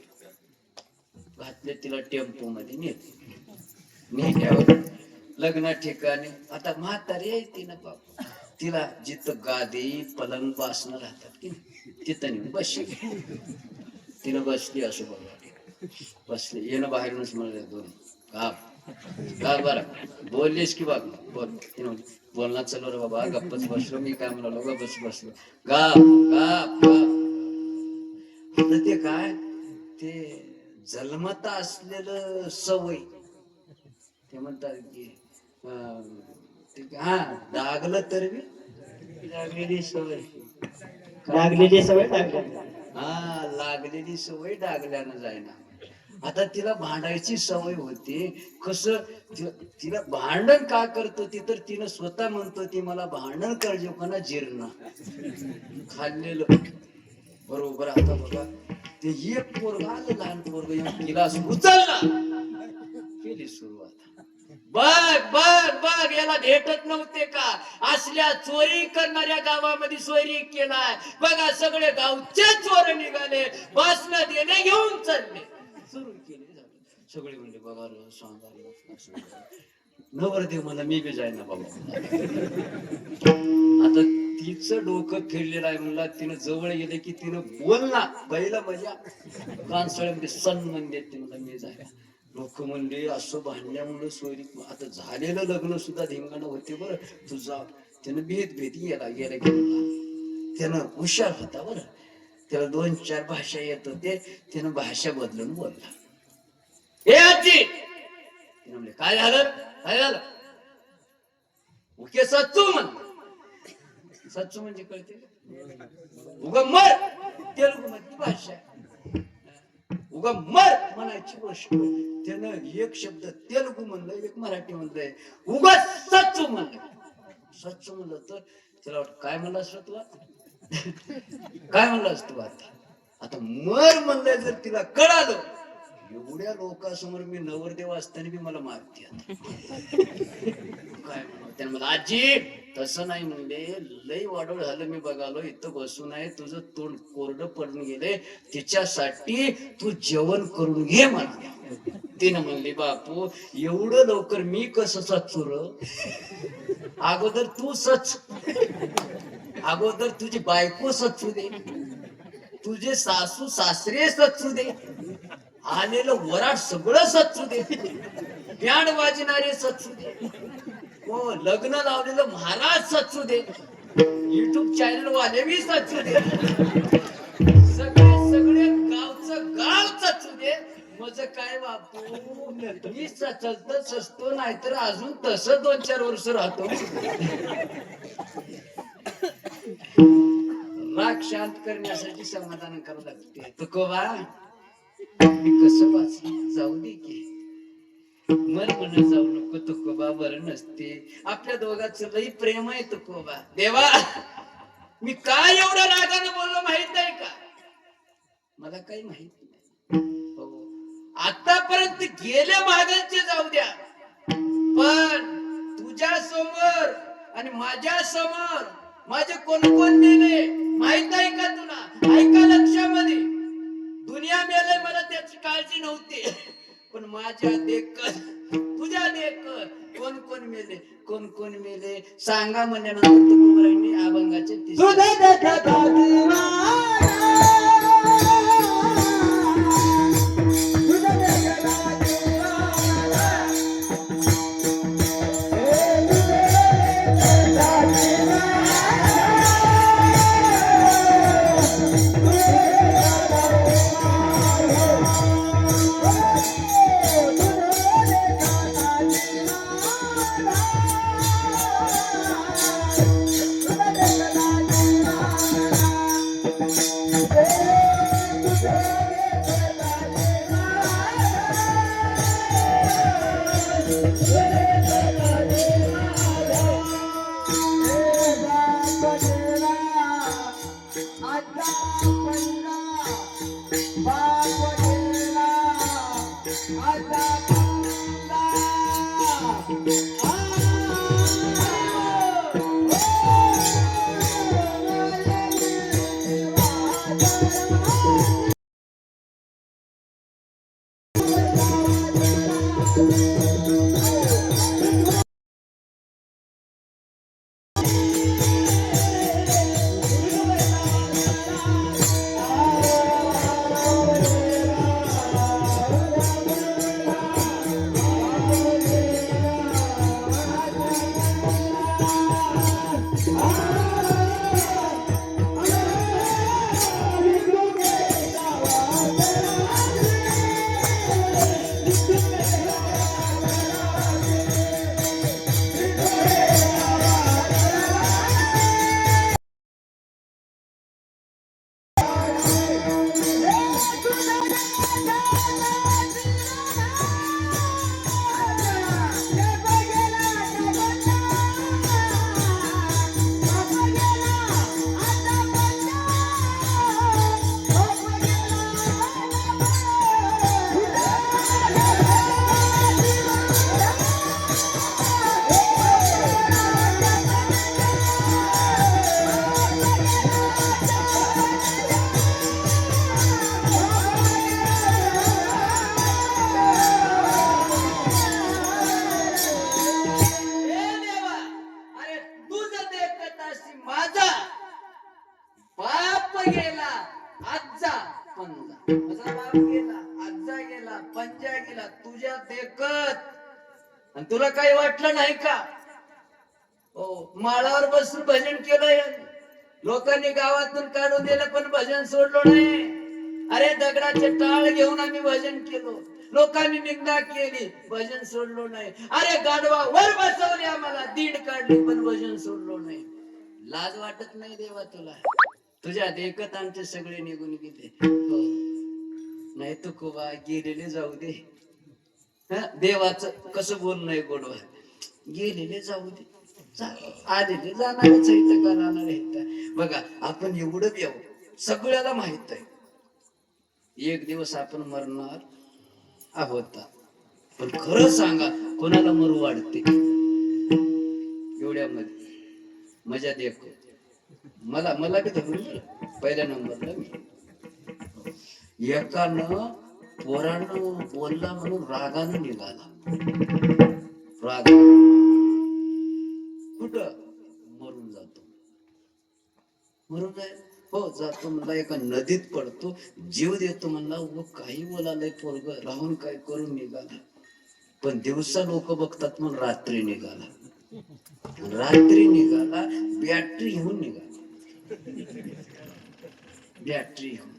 घातले तिला टेम्पो मध्ये नेल्यावर लग्न ठिकाणी. आता म्हातारी आहे ती ना बाप, तिला जिथं गादी पलंग बासनं राहतात की तिथं नेऊन बसली. तिनं बसली, असं बघा बसली. येणं बाहेरूनच म्हणलं दोन का बरं बोललीस की बाबा बोल. तिनं बोलणार, चलो रे बाबा गप्पच बसलो. मी काय म्हणालो, ग बसलो गाप गाप गाप. ते काय ते जन्मता असलेलं सवय, ते म्हणतात की हा डागलं तर लागलेली सवय, लागलेली सवय हा लागलेली सवय डागल्यानं जायना. आता तिला भांडायची सवय होती. कसं तिला भांडण का करत होती तर तिनं स्वतः म्हणतो ती मला भांडण करजो का ना जीर्ण खाल्लेलं बरोबर. आता बघा ते एक पोरगा आलं, लहान पोरग गिलास उचलला, केली सुरुवात. बघ याला भेटत नव्हते का? असल्या चोरी करणाऱ्या गावामध्ये सोयरी केलाय बघा. सगळे गावचे चोर निघाले, बसला देणे घेऊन चालले, सुरू केले. सगळे म्हणजे बघा सांगा नवरदेव मला मी बी जाईना बाबा. आता तिचं डोकं फिरलेलं आहे म्हणला. तिनं जवळ गेले की तिनं बोलला पहिला मजा कानसळ्यामध्ये सन्मान देते मला मी जायला. लोक म्हणले असं भांडल्यामुळे सोयरी. आता झालेलं लग्न सुद्धा धिंगाणं होते बरं. तुझा त्यानं भेद गेला त्यानं हुशार होता बरं. त्याला 2-4 भाषा येत होते. त्यानं भाषा बदलून बोलला. हे आजी म्हणले काय झालं ओके सच्चू म्हण. सच्चू म्हणजे कळते उगा मर, तेलुगू मध्ये भाषा उगा मर म्हणायची गोष्ट. त्यानं एक शब्द तेलुगू म्हणलं, एक मराठी म्हणलंय, उगा सच्चू म्हणलं. सच्चू म्हणलं तर त्याला वाटत काय म्हणलं असं तुला काय म्हणलं असतो. आता मर म्हणलंय जर तिला कळालं, एवढ्या लोकांसमोर मी नवरदेव असताना बी मला मारते. काय म्हणा त्याने मला आजी तसं नाही म्हणले, लय वाढवड झालं मी बघालो इथं बसून आहे, तुझं तोंड कोरडं पडून गेले, तिच्यासाठी तू जेवण करून घे म्हणा. तिनं म्हणली बापू एवढं लवकर मी कसं सचूर, अगोदर तू सच, अगोदर तुझी बायको सचू दे, तुझे सासू सासरे सचू दे, आलेलं वराड सगळं सचू दे, बँड वाजणारे सचू दे, हो लग्न लावलेलं महाराज सचू दे, युट्यूब चॅनल वाले बी सचू दे, सगळे गावचं गाव सचू दे. माझं काय बापू मी सचलत सचतो, नाहीतर अजून तसं 2-4 वर्ष राहतो. राग शांत करण्यासाठी समाधान करावं लागते. तुकोबा मी कसं वाचलं जाऊ दे की मर म्हणत जाऊ नको तुकोबा, बरं नसते. आपल्या दोघांचं लई प्रेम आहे तुकोबा. देवा मी काय एवढं रागानं बोललो माहित नाही का? मला काही माहित नाही. हो आतापर्यंत गेल्या मागांचे जाऊ द्या, पण तुझ्या समोर आणि माझ्या समोर माझे कोण मेले माहित आहे का तुला? ऐका लक्षामध्ये, दुनिया मेले मला त्याची काळजी नव्हती, पण माझ्या देखत तुझ्या देखत कोण मेले, कोण मेले सांगा म्हणल्यानंतर तुकोबारांनी अभंगाचे गेला आजचा पंजा, माझा बाप गेला आजचा गेला पंजा गेला तुझ्या देखत, आणि तुला काही वाटलं नाही का? हो, माळावर बसून भजन केलंय, लोकांनी गावातून काढून दिलं पण भजन सोडलो नाही. अरे दगडाचे टाळ घेऊन आम्ही भजन केलो, लोकांनी निंदा केली भजन सोडलो नाही. अरे गाढवा वर बसवली आम्हाला दीड काढली पण भजन सोडलो नाही. लाज वाटत नाही देवा तुला? तुझ्या देखत आमचे सगळे निघून गेले. हो. नाही तू कुबा गेलेले जाऊ दे. देवाचं कसं बोल नाही गोडवा, गेलेले जाऊ दे, आलेले जाणारच आहेत का राहणार आहेत. बघा आपण एवढं येऊ सगळ्याला माहित आहे एक दिवस आपण मरणार आहोत, पण खरं सांगा कोणाला मरू वाटते एवढ्यामध्ये? मजा देखो, मला बी धरून पहिल्या नंबरला मी. एकानं पोरानं बोलला म्हणून रागानं निघाला, राग कुठं मरून जातो, मरून जाय हो जातो म्हणला, एका नदीत पडतो, जीव देतो म्हणला. व काही बोलालंय पोरग, राहून काय करून निघाला. पण दिवसा लोक बघतात म्हणून रात्री निघाला, रात्री निघाला बॅटरी घेऊन निघाला, बॅटरी घेऊन.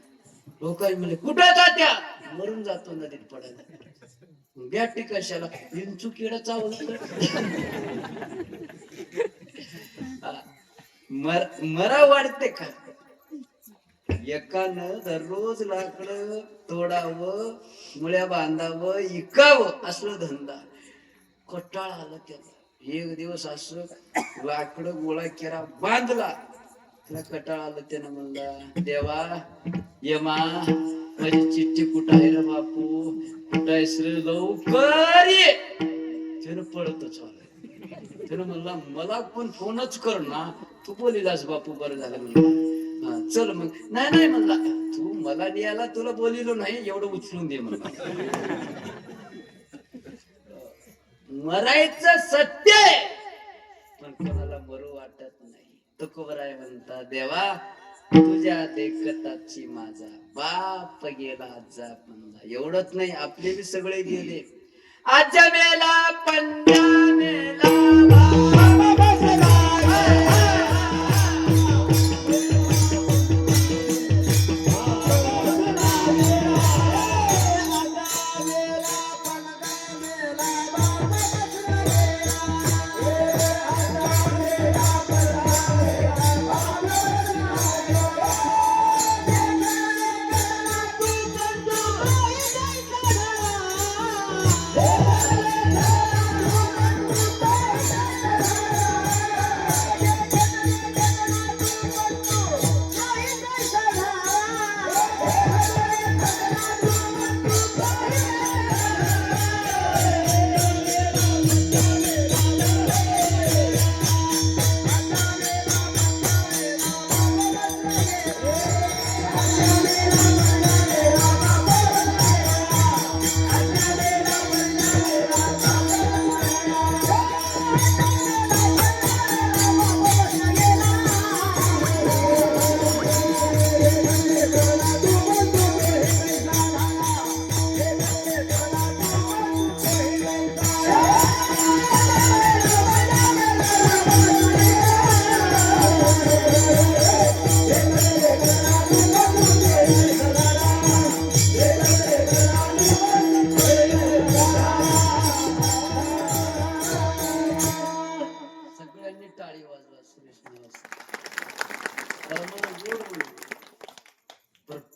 लोक म्हणजे कुठं जात्या? मरून जातो नदीत पडायला. बॅटरी कशाला? विंचू किडा चावला मरा वाढते का? एकानं दररोज लाकडं तोडावं, मुळ्या बांधावं, इकावं असलं धंदा. कटाळ आला त्याला. एक दिवस असं लाकडं गोळा केला, बांधला, त्याला कटाळ आलं. त्यानं म्हणला देवा यमा माझी चिठ्ठी कुठं आहे रे बापू, कुठं आहेस रे, लवकर ये. त्यानं पळतच आलं. त्यानं म्हणला मला पण फोनच कर ना, तू बोलिलास बापू, बरं झालं म्हणला. हा चल मग. नाही म्हणला, तू मला द्यायला तुला बोलिलो नाही, एवढं उचलून दे म्हणला. मरायचं सत्य आहे पण कोणाला मरू वाटत नाही. तुकोबराय म्हणता देवा तुझ्या देखताची माझा बाप गेला आजा पंजा. एवढंच नाही आपले बी सगळे गेले. आजा मेला पंजा मेला बाप बसला.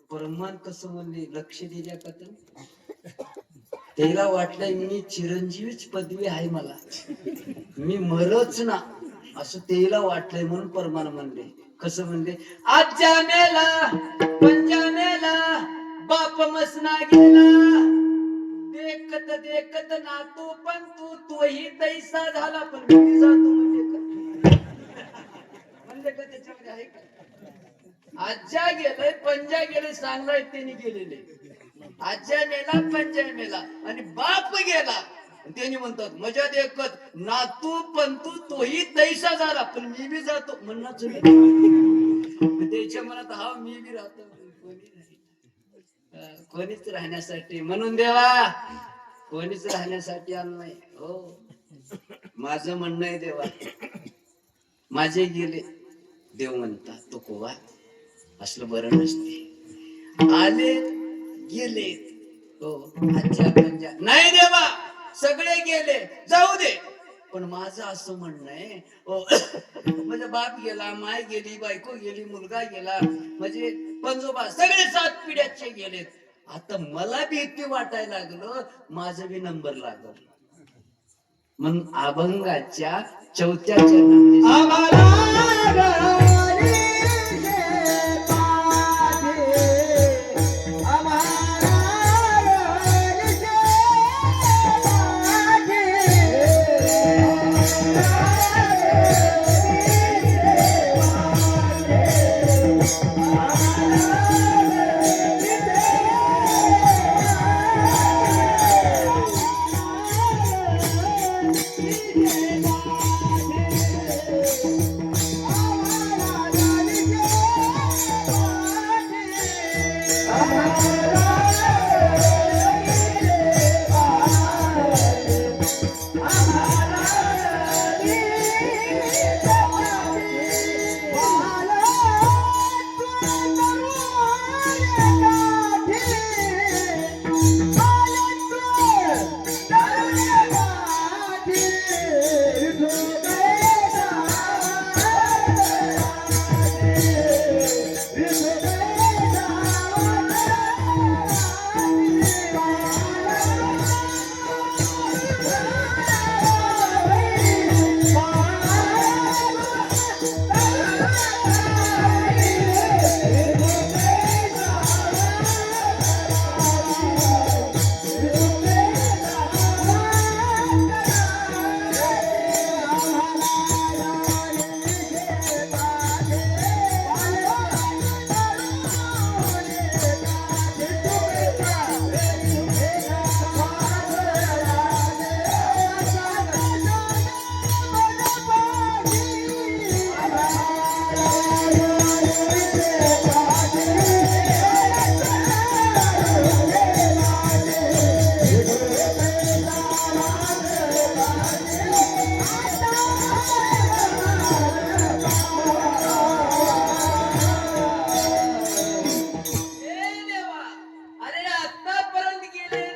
परमान कसं म्हणले लक्ष दिल्या का त्याला वाटलंय मी चिरंजीवीच पदवी आहे मला, मी मरच ना असं त्याला वाटलंय म्हणून परमान म्हणले. कसं म्हणले? आज्या मेला पंजा मेला बाप मसना गेला, देखत देखत नातू पण तूही तैसा झाला. पण मी जातो म्हणजे का त्याच्यामध्ये आहे का? आज्या गेलंय पंजा गेले सांगलाय त्यांनी गेलेले. आज्या मेला पंजा मेला आणि बाप गेला, त्यांनी म्हणतात मजा देखत नातू पंतू तोही तैसा झाला. पण मी बी जातो म्हणणं मग त्याच्या मनात हा मी बी राहतो कोणी नाही. कोणीच राहण्यासाठी म्हणून देवा कोणीच राहण्यासाठी आलं नाही हो. माझं म्हणणं आहे देवा माझे गेले देव म्हणता तो कोवा असलं बरं नसते. आले गेले हो अच्छा म्हणजे नाही देवा सगळे गेले जाऊ दे. पण माझं असं म्हणणं आहे हो म्हणजे बाप गेला माय गेली बायको गेली मुलगा गेला म्हणजे पंजोबा सगळे 7 पिढ्याचे गेलेत. आता मला बी इतकी वाटायला लागलं माझं बी नंबर लागल म्हणून अभंगाच्या 4थ्या चरणामध्ये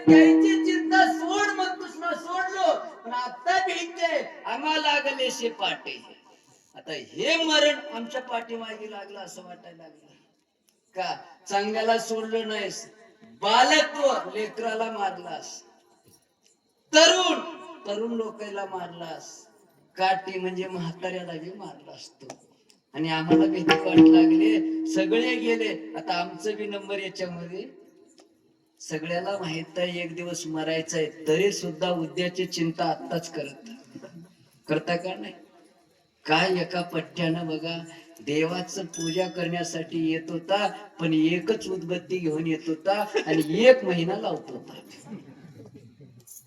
घ्यायची चिंता सोड म्हणतोस ना सोडलो पण आता भेटते आम्हा लागले शे पाटे. आता हे मरण आमच्या पाठीमागे लागलं असं वाटायला लागलं का चांगल्याला सोडलं नाहीस बालत्व लेकराला मारलास तरुण तरुण लोकांना मारलास काठी म्हणजे म्हाताऱ्याला बी मारलास तू. आणि आम्हाला भीती वाट लागले सगळे गेले आता आमचं बी नंबर याच्यामध्ये. सगळ्याला माहित आहे एक दिवस मरायचं आहे तरी सुद्धा उद्याची चिंता आत्ताच करता का नाही. काय एका पठ्ठ्यानं बघा देवाचं पूजा करण्यासाठी येत होता पण एकच उदबत्ती घेऊन येत होता आणि 1 महिना लावत होता.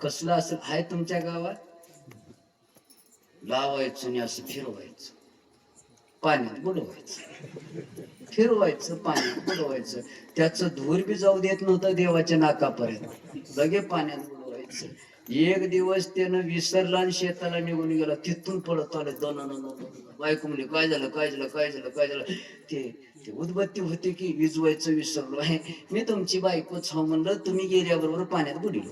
कसलं असं आहे तुमच्या गावात लावायचं आणि असं फिरवायचं पाण्यात बुडवायचं फिरवायचं पाण्यात बुडवायचं त्याचं धूर बी जाऊ देत नव्हतं देवाच्या नाकापर्यंत लगे पाण्यात बुडवायचं. एक दिवस त्यानं विसरला आणि शेताला निघून गेला तिथून पडत आलं दोन बायको म्हणजे काय झालं काय झालं काय झालं काय झालं ते उदबत्ती होती की विजवायचं विसरलो आहे मी तुमची बायकोच हो म्हणलं तुम्ही गेल्याबरोबर पाण्यात बुडिलो.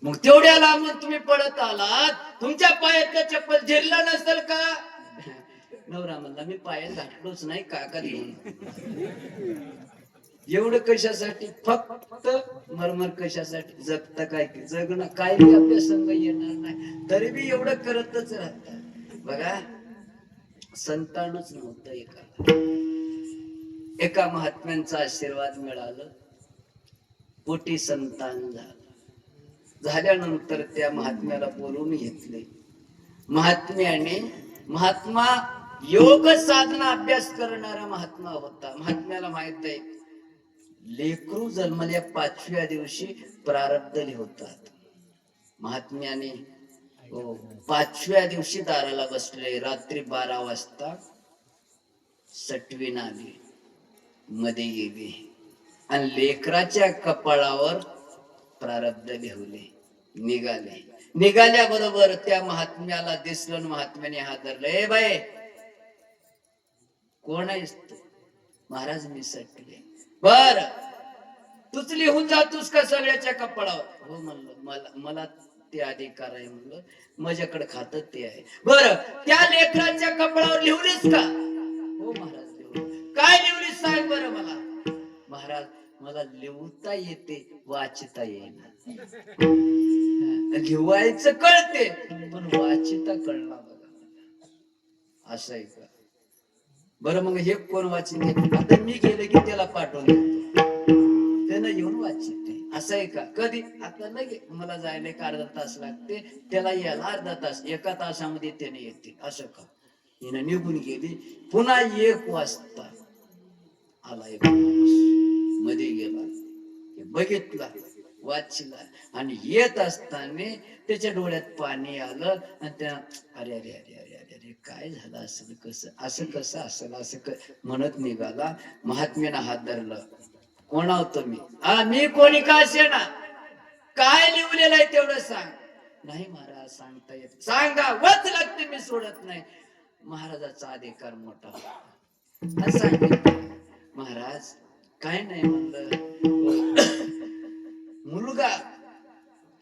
मग तेवढ्या लांबून तुम्ही पडत आलात तुमच्या पायातलं चप्पल झेलला नसेल का. नवरा म्हणला मी पायात घातलोच नाही काका देऊन. एवढं कशासाठी फक्त मरमर कशासाठी जगता काय की जगणं काय बी आपल्या संग येणार नाही तरी बी एवढं करतच राहतात. बघा संतानच नव्हतं एका महात्म्यांचा आशीर्वाद मिळालं पोटी संतान झालं. झाल्यानंतर त्या महात्म्याला बोलवून घेतले. महात्मा योग साधना अभ्यास करणारा महात्मा होता. महात्म्याला माहित आहे लेकरू जन्मल्या 5व्या दिवशी प्रारब्ध लिहतात. महात्म्याने 5व्या दिवशी दाराला बसले रात्री 12 वाजता सटवीन आली, मध्ये गेली आणि लेकराच्या कपाळावर प्रारब्ध लिहले. निघाल्या बरोबर त्या महात्म्याला दिसलं, महात्म्याने हात धरलं. ए बाई, कोण आहेस तू? महाराज, मी सटवे. बर, तूच लिहून जातोस का सगळ्याच्या कपाळावर? हो म्हणलं, मला ते अधिकार आहे म्हणलं, माझ्याकडे खात ते आहे. बर, त्या लेकराच्या कपाळावर लिहलीस का? हो महाराज, लिहून. काय लिहलीस सांग बरं मला. महाराज, मला लिहता येते, वाचता येईना. लिहायचं कळते पण वाचिता कळला बघा मला. असं आहे का? बरं, मग हे कोण वाचित? आता मी गेले की त्याला पाठवून देतो, त्यानं येऊन वाचिते. असं आहे का? कधी? आता लगे मला जायला एक अर्धा तास लागते, त्याला यायला अर्धा तास, एका तासामध्ये त्याने येते. असं का? हिनं निघून गेली. पुन्हा 1 वाजता आला, एक माणूस मध्ये गेला, बघितला, वाचला आणि येत असताना त्याच्या डोळ्यात पाणी आलं आणि त्या अरे अरे अरे अरे अरे अरे काय झालं असेल, कसं असं कसं असेल असं म्हणत निघाला. महात्म्यानं हात धरलं. कोण होतो मी? मी कोणी का असे ना, काय लिहलेलं आहे तेवढं सांग. नाही महाराज, सांगता येत. सांगा, वच लागते, मी सोडत नाही. महाराजाचा अधिकार मोठा होता. सांगितलं, महाराज काय नाही म्हणलं, मुलगा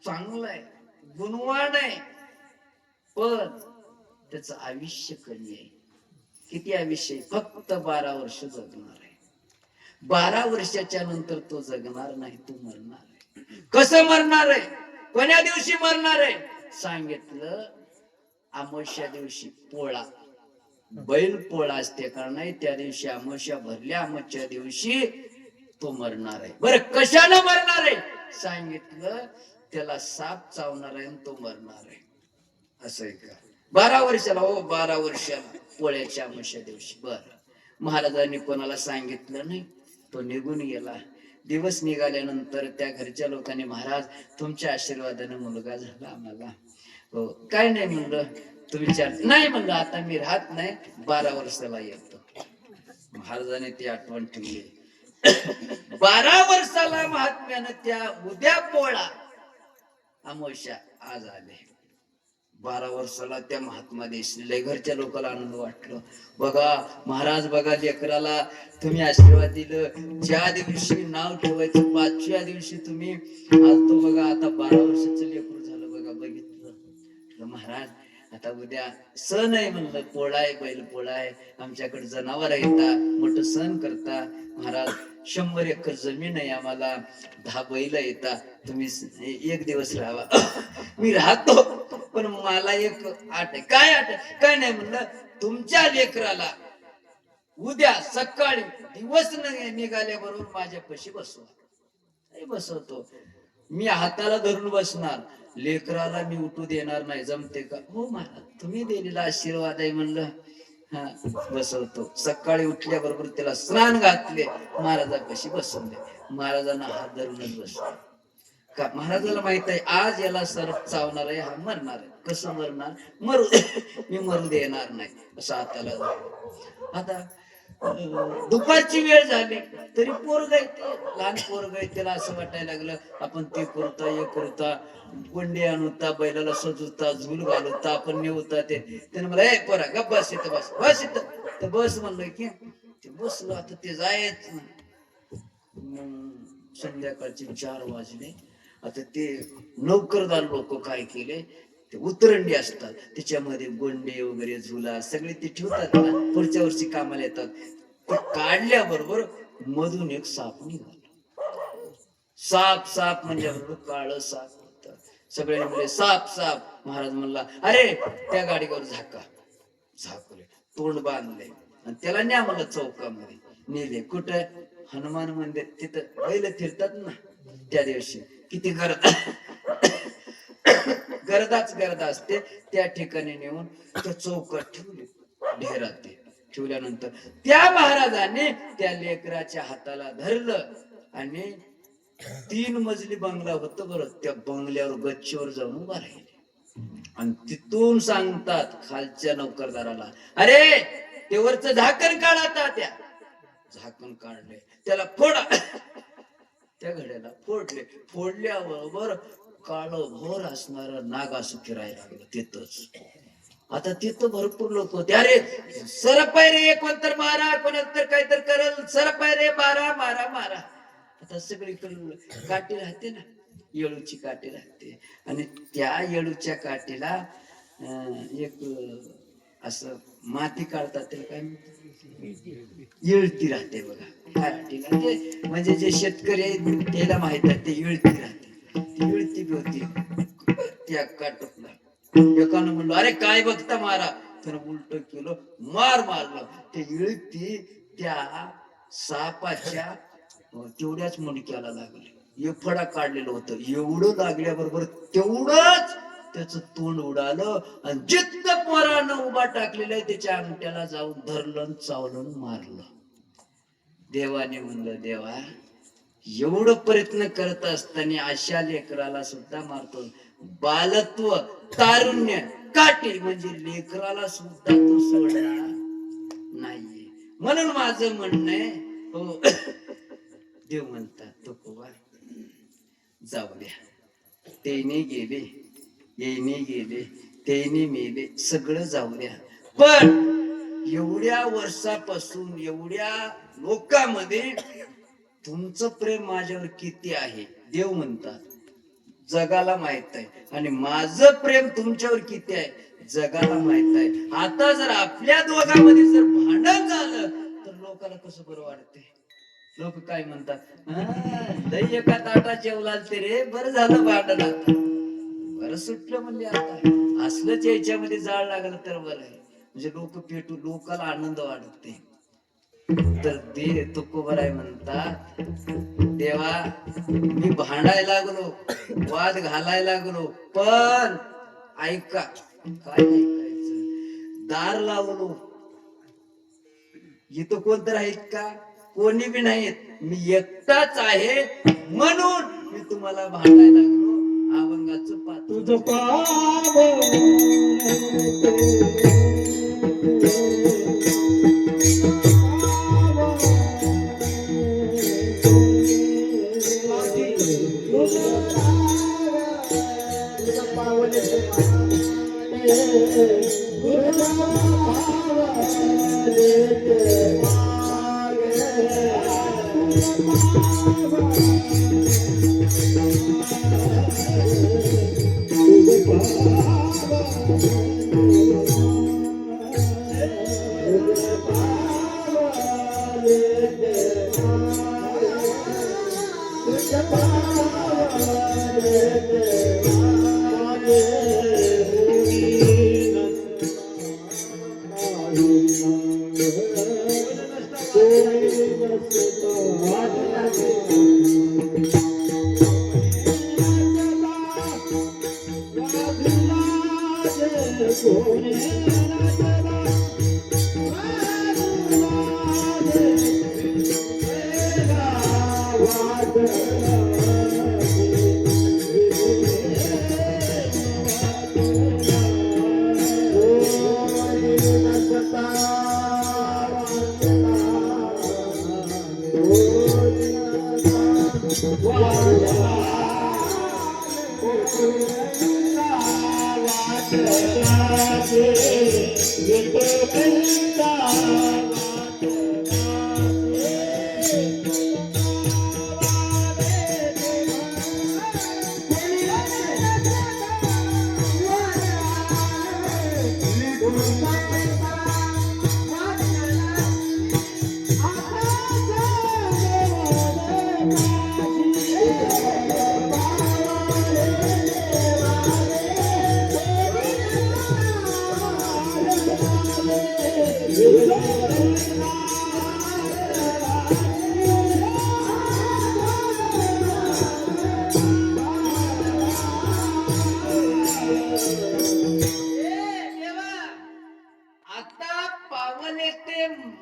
चांगला आहे, गुणवान आहे, पण त्याचं आयुष्य कमी आहे. किती आयुष्य आहे? फक्त 12 वर्ष जगणार आहे. 12 वर्षाच्या नंतर तो जगणार नाही, तो मरणार आहे. कसं मरणार आहे? कोण्या दिवशी मरणार आहे? सांगितलं, अमावस्या दिवशी पोळा, बैल पोळा असते का नाही, त्या दिवशी अमावस्या भरल्या, अमावस्या दिवशी तो मरणार आहे. बरं, कशाला मरणार आहे? सांगितलं, त्याला साप चावणार आहे आणि तो मरणार आहे. असं आहे का? 12 वर्षाला? हो, 12 वर्षाला, पोळ्याच्या अमावस्या दिवशी. बरं, महाराजांनी कोणाला सांगितलं नाही, तो निघून गेला. दिवस निघाल्यानंतर त्या घरच्या लोकांनी, महाराज तुमच्या आशीर्वादाने मुलगा झाला आम्हाला. हो, काय नाही म्हणलं, तुम्ही विचार नाही म्हणलं, आता मी राहत नाही, 12 वर्षाला येतो. महाराजांनी ती आठवण ठेवली. 12 वर्षाला महात्म्यानं त्या उद्या पोळा, अमावस्या आज आले. 12 वर्षाला त्या महात्मा दिसले. घरच्या लोकांना आनंद वाटलं. बघा महाराज, बघा लेकराला तुम्ही आशीर्वाद दिलं. ज्या दिवशी नाव ठेवायचं 5व्या दिवशी तुम्ही, आज तो बघा आता 12 वर्षाचं लेकरू झालं. बघा, बघितलं महाराज, आता उद्या सण आहे म्हणलं, पोळा आहे, बैल पोळा आहे, आमच्याकडे जनावर येतात, मोठं सण करता. महाराज 100 एकर जमीन आहे आम्हाला, 10 बैल येतात, तुम्ही 1 दिवस राहावा. मी राहतो, पण मला एक आठ आहे. काय आठ? काय नाही म्हणलं, तुमच्या लेकराला उद्या सकाळी दिवस निघाल्याबरोबर माझ्या पशी बसवा. बसवतो, मी हाताला धरून बसणार, लेकराला मी उठू देणार नाही. जमते का? हो महाराज, तुम्ही दिलेला आशीर्वाद आहे म्हणलं. हा, बसवतो. सकाळी उठल्याबरोबर त्याला स्नान घातले, महाराजापाशी बसवले. महाराजांना हात धरूनच बसले. का? महाराजाला माहित आहे आज याला सर्प चावणार आहे, हा मरणार आहे. कसं मरणार? मरू मी मरू देणार नाही, असं हाताला धरलं. आता दुपारची वेळ झाली तरी पोरग आहे, लहान पोरग आहे, त्याला असं वाटायला लागलं आपण ते करता, हे करता, गोंडे आणता, बैलाला सजवता, झूल घालवता, आपण नेवता. त्याने मला, ए पोरा गप्प बस इथं, बस बस इथं. तर बस म्हणलं की ते बसलो. आता ते जायच. संध्याकाळचे 4 वाजले. आता ते नोकरदार लोक काय केले, ते उतरंडी असतात, त्याच्यामध्ये गोंडे वगैरे, झुला सगळे ते ठेवतात ना, पुढच्या वर्षी कामाला येतात. ते काढल्याबरोबर मधून एक साप निघाला. साप म्हणजे काळ साप होता. सगळे म्हणले साप साप. महाराज म्हणला, अरे त्या गाडीवर झाकले, तोंड बांधले आणि त्याला न्या मला चौकामध्ये नेले. कुठं? हनुमान मंदिर, तिथं बैल फिरतात ना, त्या दिवशी किती गर्दा असते, त्या ठिकाणी नेऊन त्या चौकात ठेवले. ढेरात ठेवल्यानंतर त्या महाराजांनी त्या लेकराच्या हाताला धरलं आणि 3 मजली बंगला होत बरं, त्या बंगल्यावर गच्चीवर जाऊन उभा राहिले. आणि तिथून सांगतात खालच्या नौकरदाराला, अरे ते वरचं झाकण काढा तात्या. झाकण काढले, त्याला फोडा. त्या घड्याला फोडल्यावर काळ भोर असणार नाग असं फिरायला लागलं तिथंच. आता तिथं भरपूर लोक होते. अरे सरपाय रे, कोणतर मारा, कोणाला तर काहीतरी करल, सरपाय रे, मारा मारा मारा. आता सगळीकडे काठी राहते ना, येळूची काठी राहते, आणि त्या येळूच्या काठीला एक असं माती काढतात, त्याला काय येळती राहते बघा. काठीला ते म्हणजे जे शेतकरी आहेत त्याला माहित आहे, ते येळती राहते. ती येळती होती त्या काटकला. एकानं म्हणलं अरे काय बघता मारा, तर उलट केलं, मारलं. ते इळती त्या सापाच्या तेवढ्याच मणक्याला लागले. एक फडा काढलेलं होतं, एवढं लागल्याबरोबर तेवढंच त्याच तोंड उडालं, आणि जितकं पोरानं उभा टाकलेलं आहे त्याच्या अंगठ्याला जाऊन धरलं, चावलं, मारलं. देवाने म्हणलं देवा, एवढं प्रयत्न करत असताना अशा लेकराला सुद्धा मारतो. बालत्व, तारुण्य, काठी म्हणजे लेकराला सुद्धा तो सोडला नाहीये. म्हणून माझं म्हणणं आहे, हो देव म्हणतात तो कोवा जाऊ द्या. तेने गेले, येणे गेले, तेने मेले, सगळं जाऊ द्या. पण एवढ्या वर्षापासून एवढ्या लोकांमध्ये तुमचं प्रेम माझ्यावर किती आहे देव म्हणतात जगाला माहित आहे, आणि माझं प्रेम तुमच्यावर किती आहे जगाला माहित आहे. आता जर आपल्या दोघांमध्ये जर भांडण झालं तर लोकांना कसं बरं वाटते. लोक काय म्हणतात, लई एका ताटा जेवलाल ते रे, बरं झालं भांडण, आता बरं सुटलं म्हणजे. आता असलंच याच्यामध्ये जाळ लागलं तर बरं आहे, म्हणजे लोक पेटू, लोकाला आनंद वाटते. तर दे तुकोबराय म्हणतात, देवा मी भांडायला लागलो, वाद घालायला लागलो, पण ऐका, काय ऐकायचं, दार लावलो, इथं कोणतर आहेत का, कोणी बी नाहीत, मी एकटाच आहे, म्हणून मी तुम्हाला भांडायला लागलो. अभंगाचं पात्र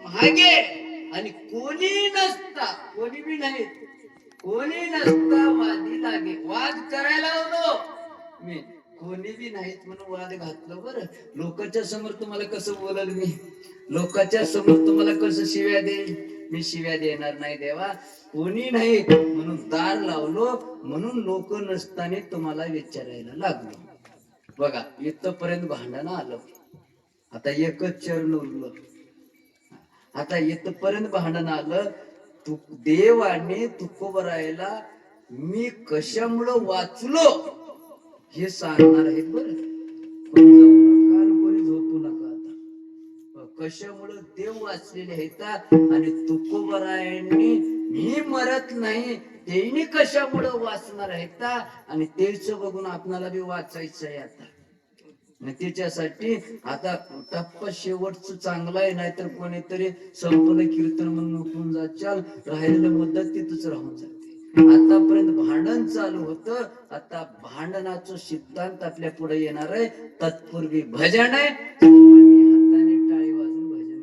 मागे, आणि कोणी नसता, कोणी बी नाही, कोणी नसता वादी लागे, वाद करायला होतो मी, कोणी बी नाहीत म्हणून वाद घातलं बरं. लोकांच्या समोर तुम्हाला कसं बोलल मी, लोकांच्या समोर तुम्हाला कसं शिव्या देईल मी. शिव्या देणार नाही देवा. कोणी नाही म्हणून दार लावलो, म्हणून लोक नसताना तुम्हाला विचारायला लागलो. बघा इथपर्यंत भांडण आलं. आता एकच चरण उरलं. आता इथपर्यंत भांडण आलं. तू देवाने तुकोबरायला मी कशामुळं वाचलो हे सांगणार आहेत बरं. कोणी जाऊ नका आणि कोणी झोपू नका. आता कशामुळं देव वाचलेले आहेत आणि तुकोबरायांनी मी मरत नाही त्यांनी कशामुळं वाचणार आहेत आणि तेच बघून आपणाला बी वाचायचं आहे. आता त्याच्यासाठी आता टप्पा शेवटच चांगला आहे. नाहीतर कोणीतरी संपलं कीर्तन म्हणून उठून जाचाल, राहिलेलं मुद्दा तिथंच राहून जाते. आतापर्यंत भांडण चालू होतं. आता भांडणाचं सिद्धांत आपल्या पुढे येणार आहे. तत्पूर्वी भजन आहे. हाताने टाळी वाजून भजन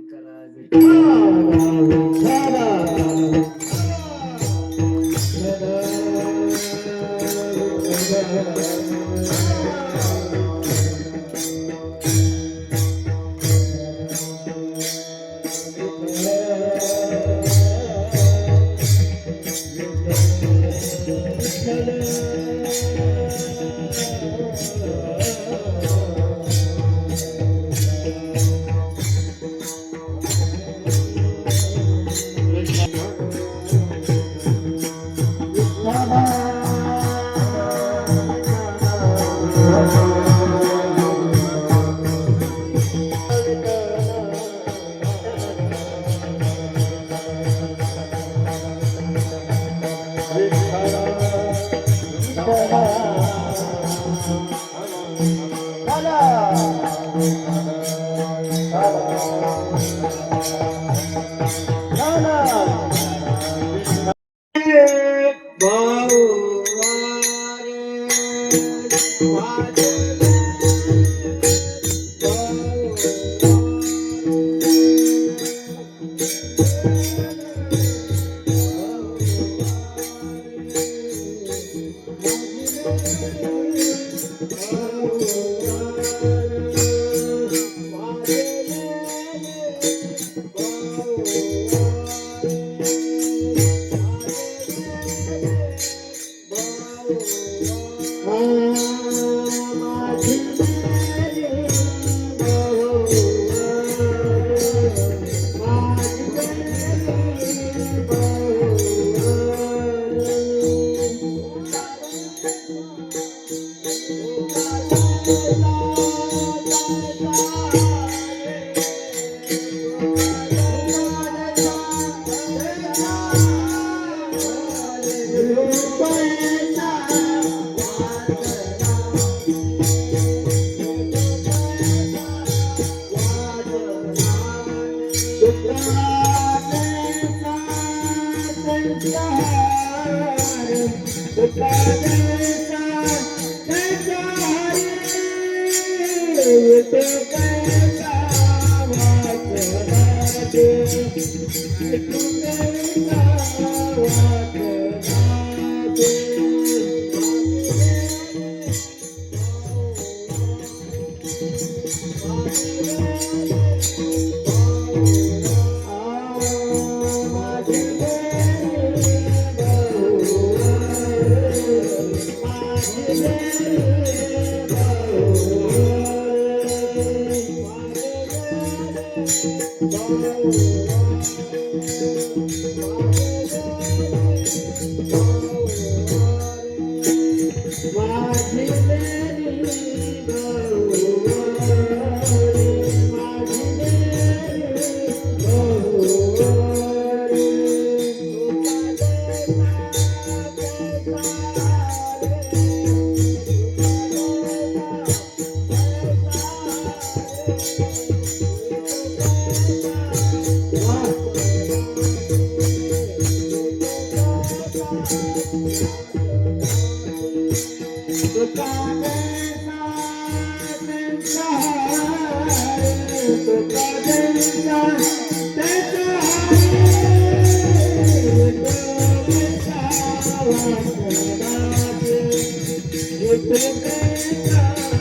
Thank you.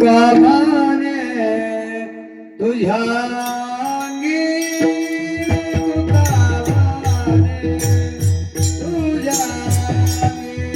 तुकाने तुझ्या अंगी तुकाने तुझ्या अंगी